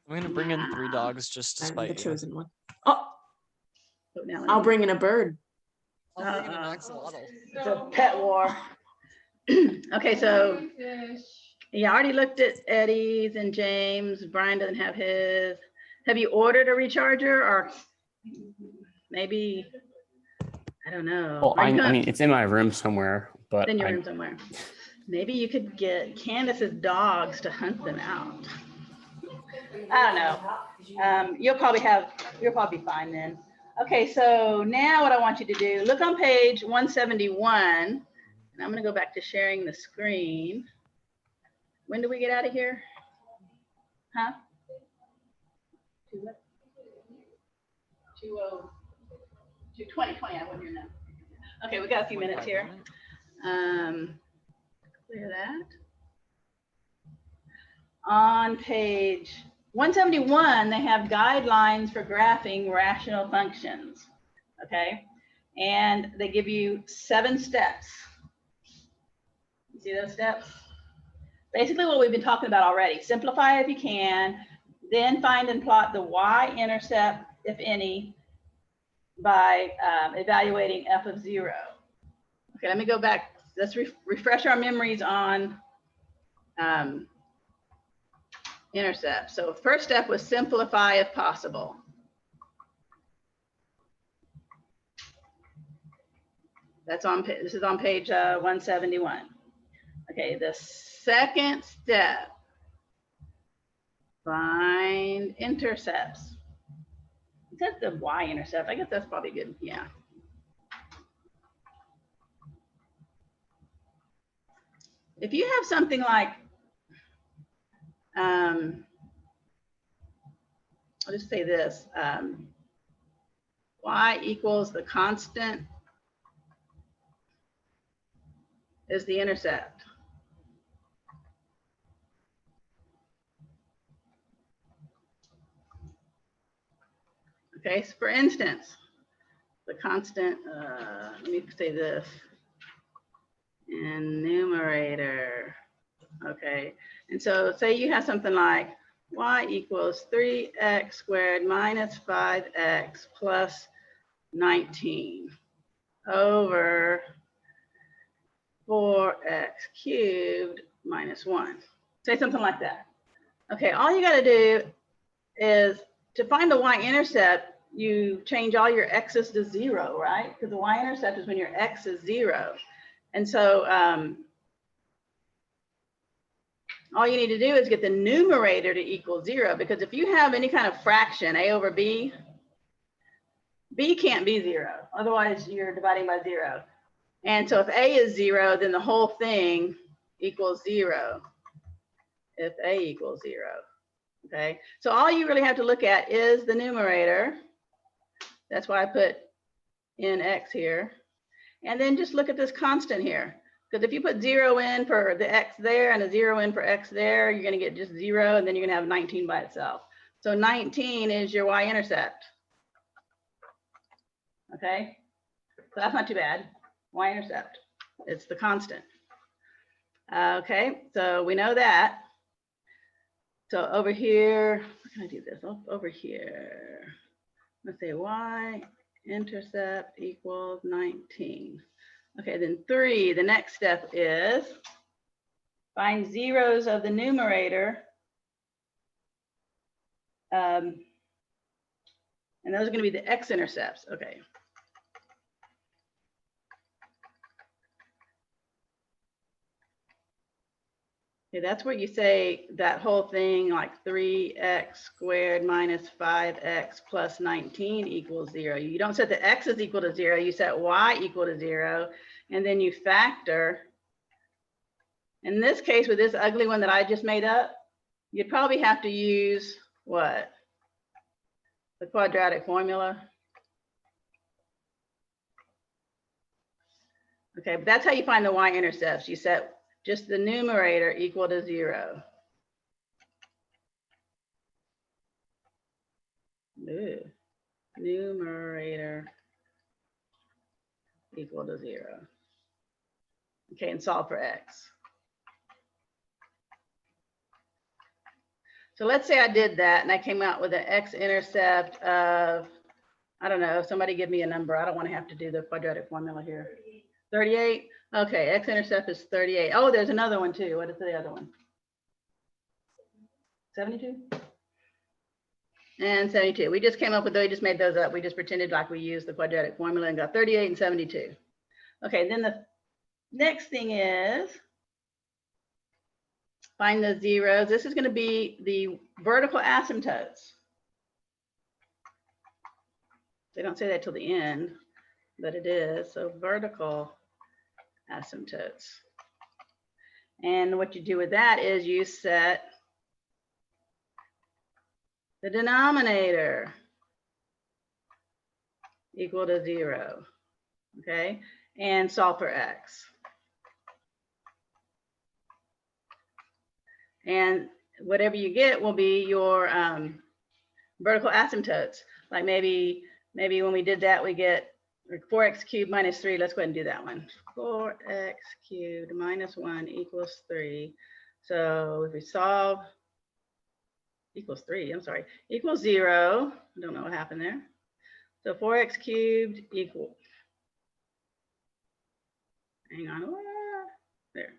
I'm gonna bring in 3 dogs just to I'm the spite you. chosen one. Oh, So now I'll bring in a bird. I'll bring in an axolotl. It's a pet war. Okay, so yeah, I already looked at Eddie's and James. Brian doesn't have his. Have you ordered a recharger or maybe, I don't know. Well, Are you I gonna- mean, it's in my room somewhere, but in your I, room somewhere. Maybe you could get Candace's dogs to hunt them out. I don't know. You'll probably be fine then. Okay, so now what I want you to do, look on page 171, and I'm gonna go back to sharing the screen. When do we get out of here? Huh? 2020, I wasn't here now. Okay, we got a few minutes here. Clear that. On page 171, they have guidelines for graphing rational functions, okay? And they give you 7 steps. You see those steps? Basically what we've been talking about already. Simplify if you can, then find and plot the y-intercept, if any, by evaluating f of 0. Okay, let me go back. Let's refresh our memories on intercept. So first step was simplify if possible. That's on, this is on page 171. Okay, the second step, find intercepts. Is that the y-intercept? I guess that's probably good, yeah. If you have something like, I'll just say this, y equals the constant is the intercept. Okay, so for instance, the constant, let me say this, in numerator, okay. And so say you have something like y equals 3x squared minus 5x plus 19 over 4x cubed minus 1. Say something like that. Okay, all you got to do is to find the y-intercept, you change all your x's to 0, right? Because the y-intercept is when your x is 0. And so all you need to do is get the numerator to equal 0, because if you have any kind of fraction, a over b, b can't be 0. Otherwise, you're dividing by 0. And so if a is 0, then the whole thing equals 0. if a equals 0. Okay, so all you really have to look at is the numerator. That's why I put nx here. And then just look at this constant here. Because if you put 0 in for the x there and a 0 in for x there, you're going to get just 0, and then you're going to have 19 by itself. So 19 is your y-intercept. Okay, so that's not too bad. Y-intercept, it's the constant. Okay, so we know that. So over here, how can I do this? Over here, let's say y-intercept equals 19. Okay, then 3, the next step is find zeros of the numerator. And those are going to be the x-intercepts. Okay. Okay, that's where you say that whole thing like 3x squared minus 5x plus 19 equals 0. You don't set the x is equal to 0, you set y equal to 0, and then you factor. In this case, with this ugly one that I just made up, you'd probably have to use what? The quadratic formula. Okay, but that's how you find the y-intercepts. You set just the numerator equal to 0. Ooh. Numerator equal to 0. Okay, and solve for x. So let's say I did that and I came out with an x-intercept of, I don't know, somebody give me a number. I don't want to have to do the quadratic formula here. 38? Okay, x-intercept is 38. Oh, there's another one too. What is the other one? 72? And 72. We just came up with those, we just made those up. We just pretended like we used the quadratic formula and got 38 and 72. Okay, then the next thing is find the zeros. This is going to be the vertical asymptotes. They don't say that till the end, but it is. So vertical asymptotes. And what you do with that is you set the denominator equal to 0. Okay, and solve for x. And whatever you get will be your vertical asymptotes. Like maybe when we did that, we get 4x cubed minus 3. Let's go ahead and do that one. 4x cubed minus 1 equals 3. So if we solve, equals 3, I'm sorry, equals 0. I don't know what happened there. So 4x cubed equal, hang on, there.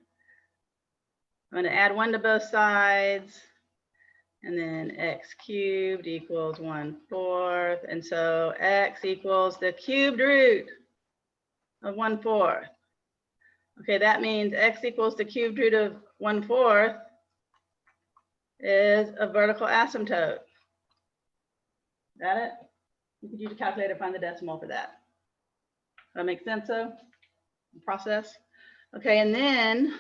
I'm going to add 1 to both sides, and then x cubed equals 1/4. And so x equals the cubed root of 1/4. Okay, that means x equals the cubed root of 1/4 is a vertical asymptote. Got it? You could use a calculator to find the decimal for that. Does that make sense though? The process? Okay, and then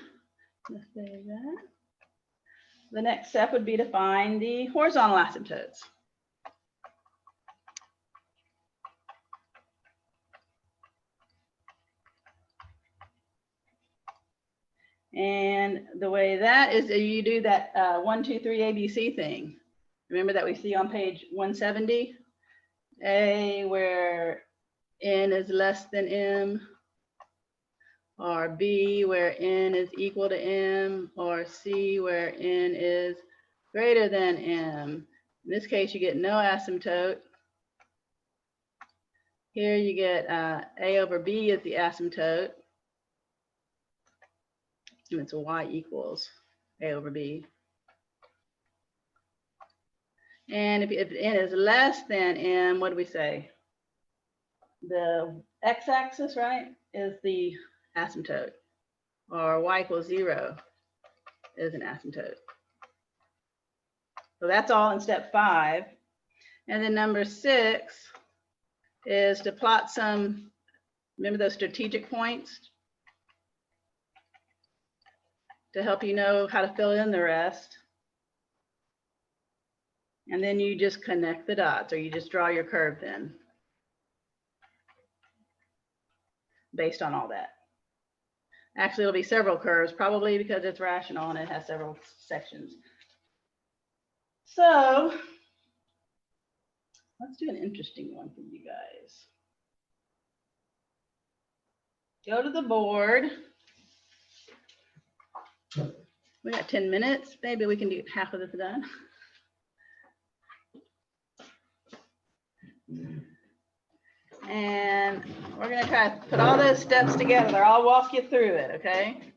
let's say that. The next step would be to find the horizontal asymptotes. And the way that is, you do that 1, 2, 3 ABC thing. Remember that we see on page 170? A, where n is less than m, or B, where n is equal to m, or C, where n is greater than m. In this case, you get no asymptote. Here you get A over B is the asymptote. And it's y equals A over B. And if n is less than m, what do we say? The x-axis, right, is the asymptote, or y equals 0 is an asymptote. So that's all in step 5. And then number 6 is to plot some, remember those strategic points, to help you know how to fill in the rest. And then you just connect the dots, or you just draw your curve then, based on all that. Actually, it'll be several curves, probably because it's rational and it has several sections. So let's do an interesting one for you guys. Go to the board. We got 10 minutes. Maybe we can do half of this done. And we're going to try to put all those steps together. I'll walk you through it, okay?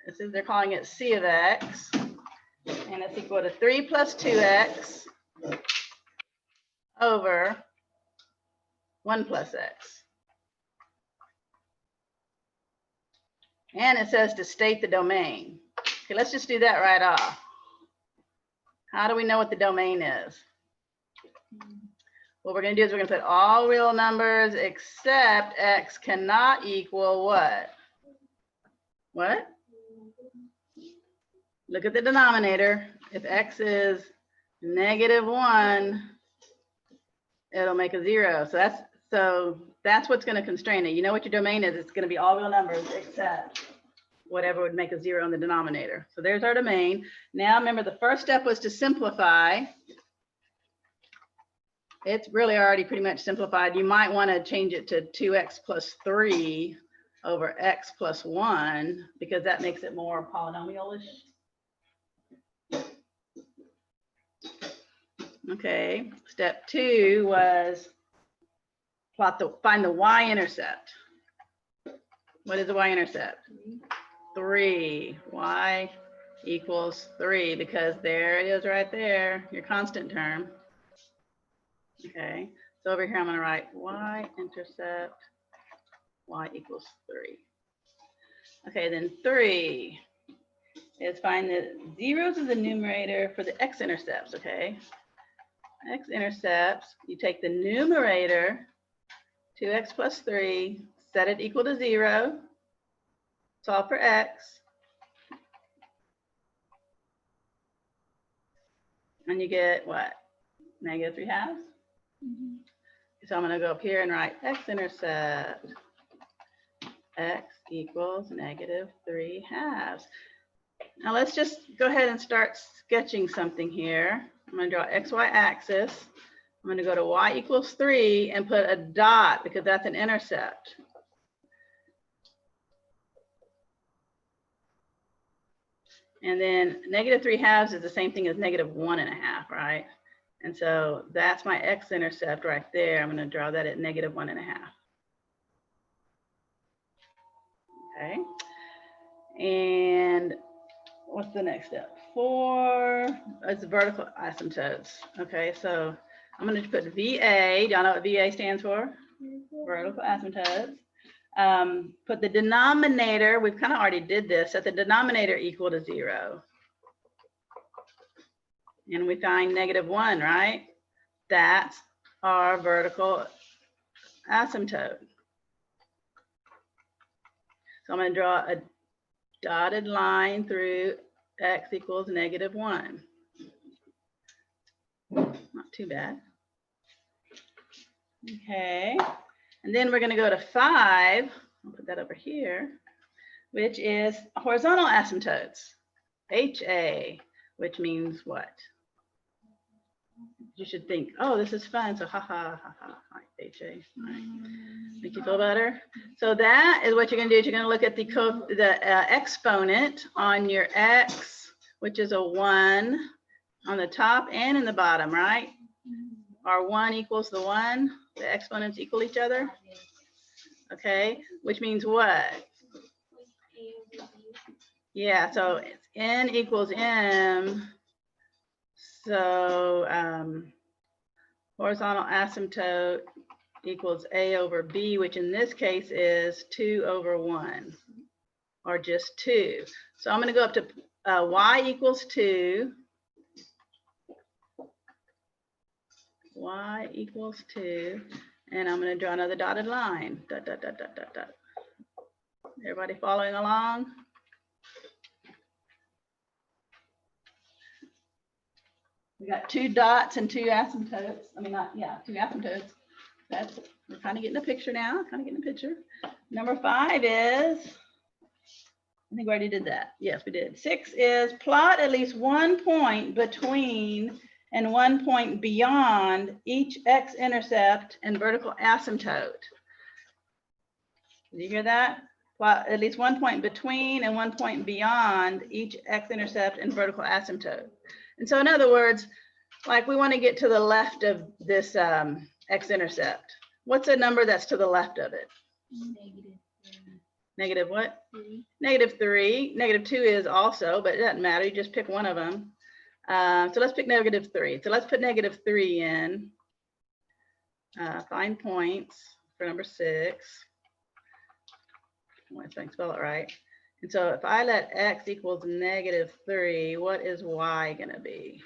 This is, they're calling it C of X. And it's equal to 3 plus 2x over 1 plus x. And it says to state the domain. Okay, let's just do that right off. How do we know what the domain is? What we're going to do is we're going to put all real numbers except x cannot equal what? What? Look at the denominator. If x is -1, it'll make a 0. So that's what's going to constrain it. You know what your domain is. It's going to be all real numbers except whatever would make a 0 in the denominator. So there's our domain. Now remember, the first step was to simplify. It's really already pretty much simplified. You might want to change it to 2x plus 3 over x plus 1 because that makes it more polynomial-ish. Okay, step 2 was find the y-intercept. What is the y-intercept? 3. Y equals 3 because there it is right there, your constant term. Okay, so over here I'm going to write y-intercept, y equals 3. Okay, then 3 is find the zeros of the numerator for the x-intercepts, okay? X-intercepts, you take the numerator, 2x plus 3, set it equal to 0, solve for x, and you get what? -3/2. So I'm going to go up here and write x-intercept. X equals -3/2. Now let's just go ahead and start sketching something here. I'm going to draw xy axis. I'm going to go to y equals 3 and put a dot because that's an intercept. And then -3/2 is the same thing as -1.5, right? And so that's my x-intercept right there. I'm going to draw that at -1.5. Okay. And what's the next step? 4 is vertical asymptotes. Okay, so I'm going to put VA. Do y'all know what VA stands for? Vertical asymptotes. Put the denominator, we've kind of already did this, set the denominator equal to 0. And we find -1, right? That's our vertical asymptote. So I'm going to draw a dotted line through x equals -1. Not too bad. Okay. And then we're going to go to 5. I'll put that over here, which is horizontal asymptotes. HA, which means what? You should think, oh, this is fun. So ha ha ha ha. HA. All right. Make you feel better? So that is what you're going to do. Is you're going to look at the exponent on your x, which is a 1 on the top and in the bottom, right? Our 1 equals the 1. The exponents equal each other. Okay, which means what? Yeah, so it's n equals m. So horizontal asymptote equals a over b, which in this case is 2 over 1, or just 2. So I'm going to go up to y equals 2. Y equals 2. And I'm going to draw another dotted line. Dot, dot, dot, dot, dot, dot. Everybody following along? We got 2 dots and 2 asymptotes. I mean, not, yeah, 2 asymptotes. That's, we're kind of getting a picture now, Number 5 is, I think we already did that. Yes, we did. 6 is plot at least 1 point between and 1 point beyond each x-intercept and vertical asymptote. Did you hear that? Plot at least 1 point between and 1 point beyond each x-intercept and vertical asymptote. And so in other words, like we want to get to the left of this x-intercept. What's a number that's to the left of it? Negative what? -3. -2 is also, but it doesn't matter. You just pick one of them. So let's pick -3. So let's put -3 in. Find points for number 6. Let's spell it right. And so if I let x equals -3, what is y going to be?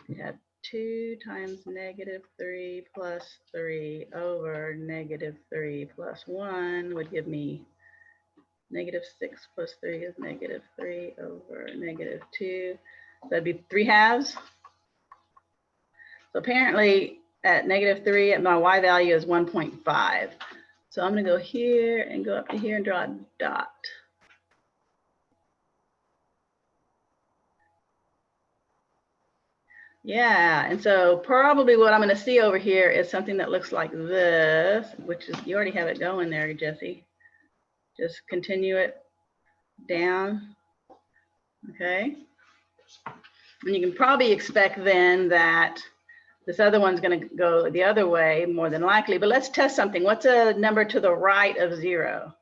We have 2 times -3 plus 3 over -3 plus 1 would give me -6 plus 3 is -3 over -2. So that'd be 3/2. So apparently at -3, at my y value is 1.5. So I'm going to go here and go up to here and draw a dot. Yeah, and so probably what I'm going to see over here is something that looks like this, which is, you already have it going there, Jesse. Just continue it down. Okay. And you can probably expect then that this other one's going to go the other way more than likely, but let's test something. What's a number to the right of 0?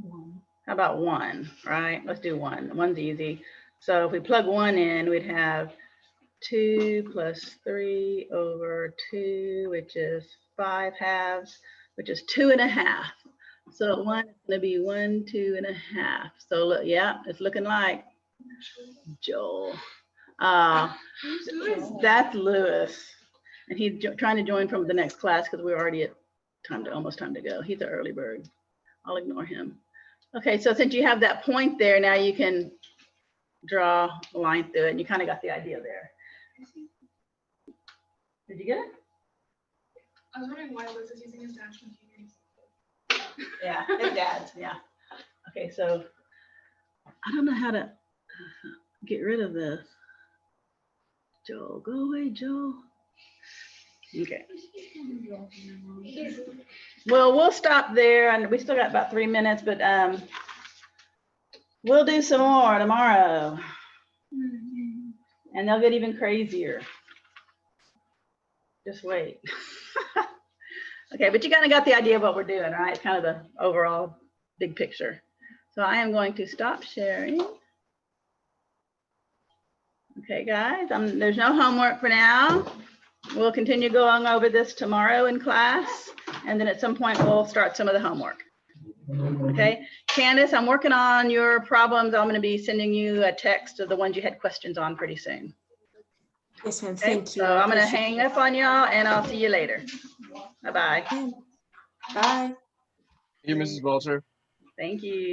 1. How about 1, right? Let's do 1. 1's easy. So if we plug 1 in, we'd have 2 plus 3 over 2, which is 5/2, which is 2.5. So 1 is going to be 1, 2.5. So look, yeah, it's looking like Joel. That's Lewis. And he's trying to join from the next class because we're already at almost time to go. He's an early bird. I'll ignore him. Okay, so since you have that point there, now you can draw a line through it, and you kind of got the idea there. Did you get it? I was wondering why Liz is using his dad's computer. Yeah, his dad's, yeah. Okay, so I don't know how to get rid of this. Joel, go away, Joel. Okay. Well, we'll stop there, and we still got about 3 minutes, but we'll do some more tomorrow, and they'll get even crazier. Just wait. Okay, but you kind of got the idea of what we're doing, right? It's kind of the overall big picture. So I am going to stop sharing. Okay, guys, there's no homework for now. We'll continue going over this tomorrow in class, and then at some point we'll start some of the homework. Okay, Candace, I'm working on your problems. I'm going to be sending you a text of the ones you had questions on pretty soon. Yes, ma'am. Okay, Thank you. so I I'm going to appreciate hang up on y'all, and I'll see you later. Bye-bye. it. Bye. Thank you, Mrs. Walter. Thank you.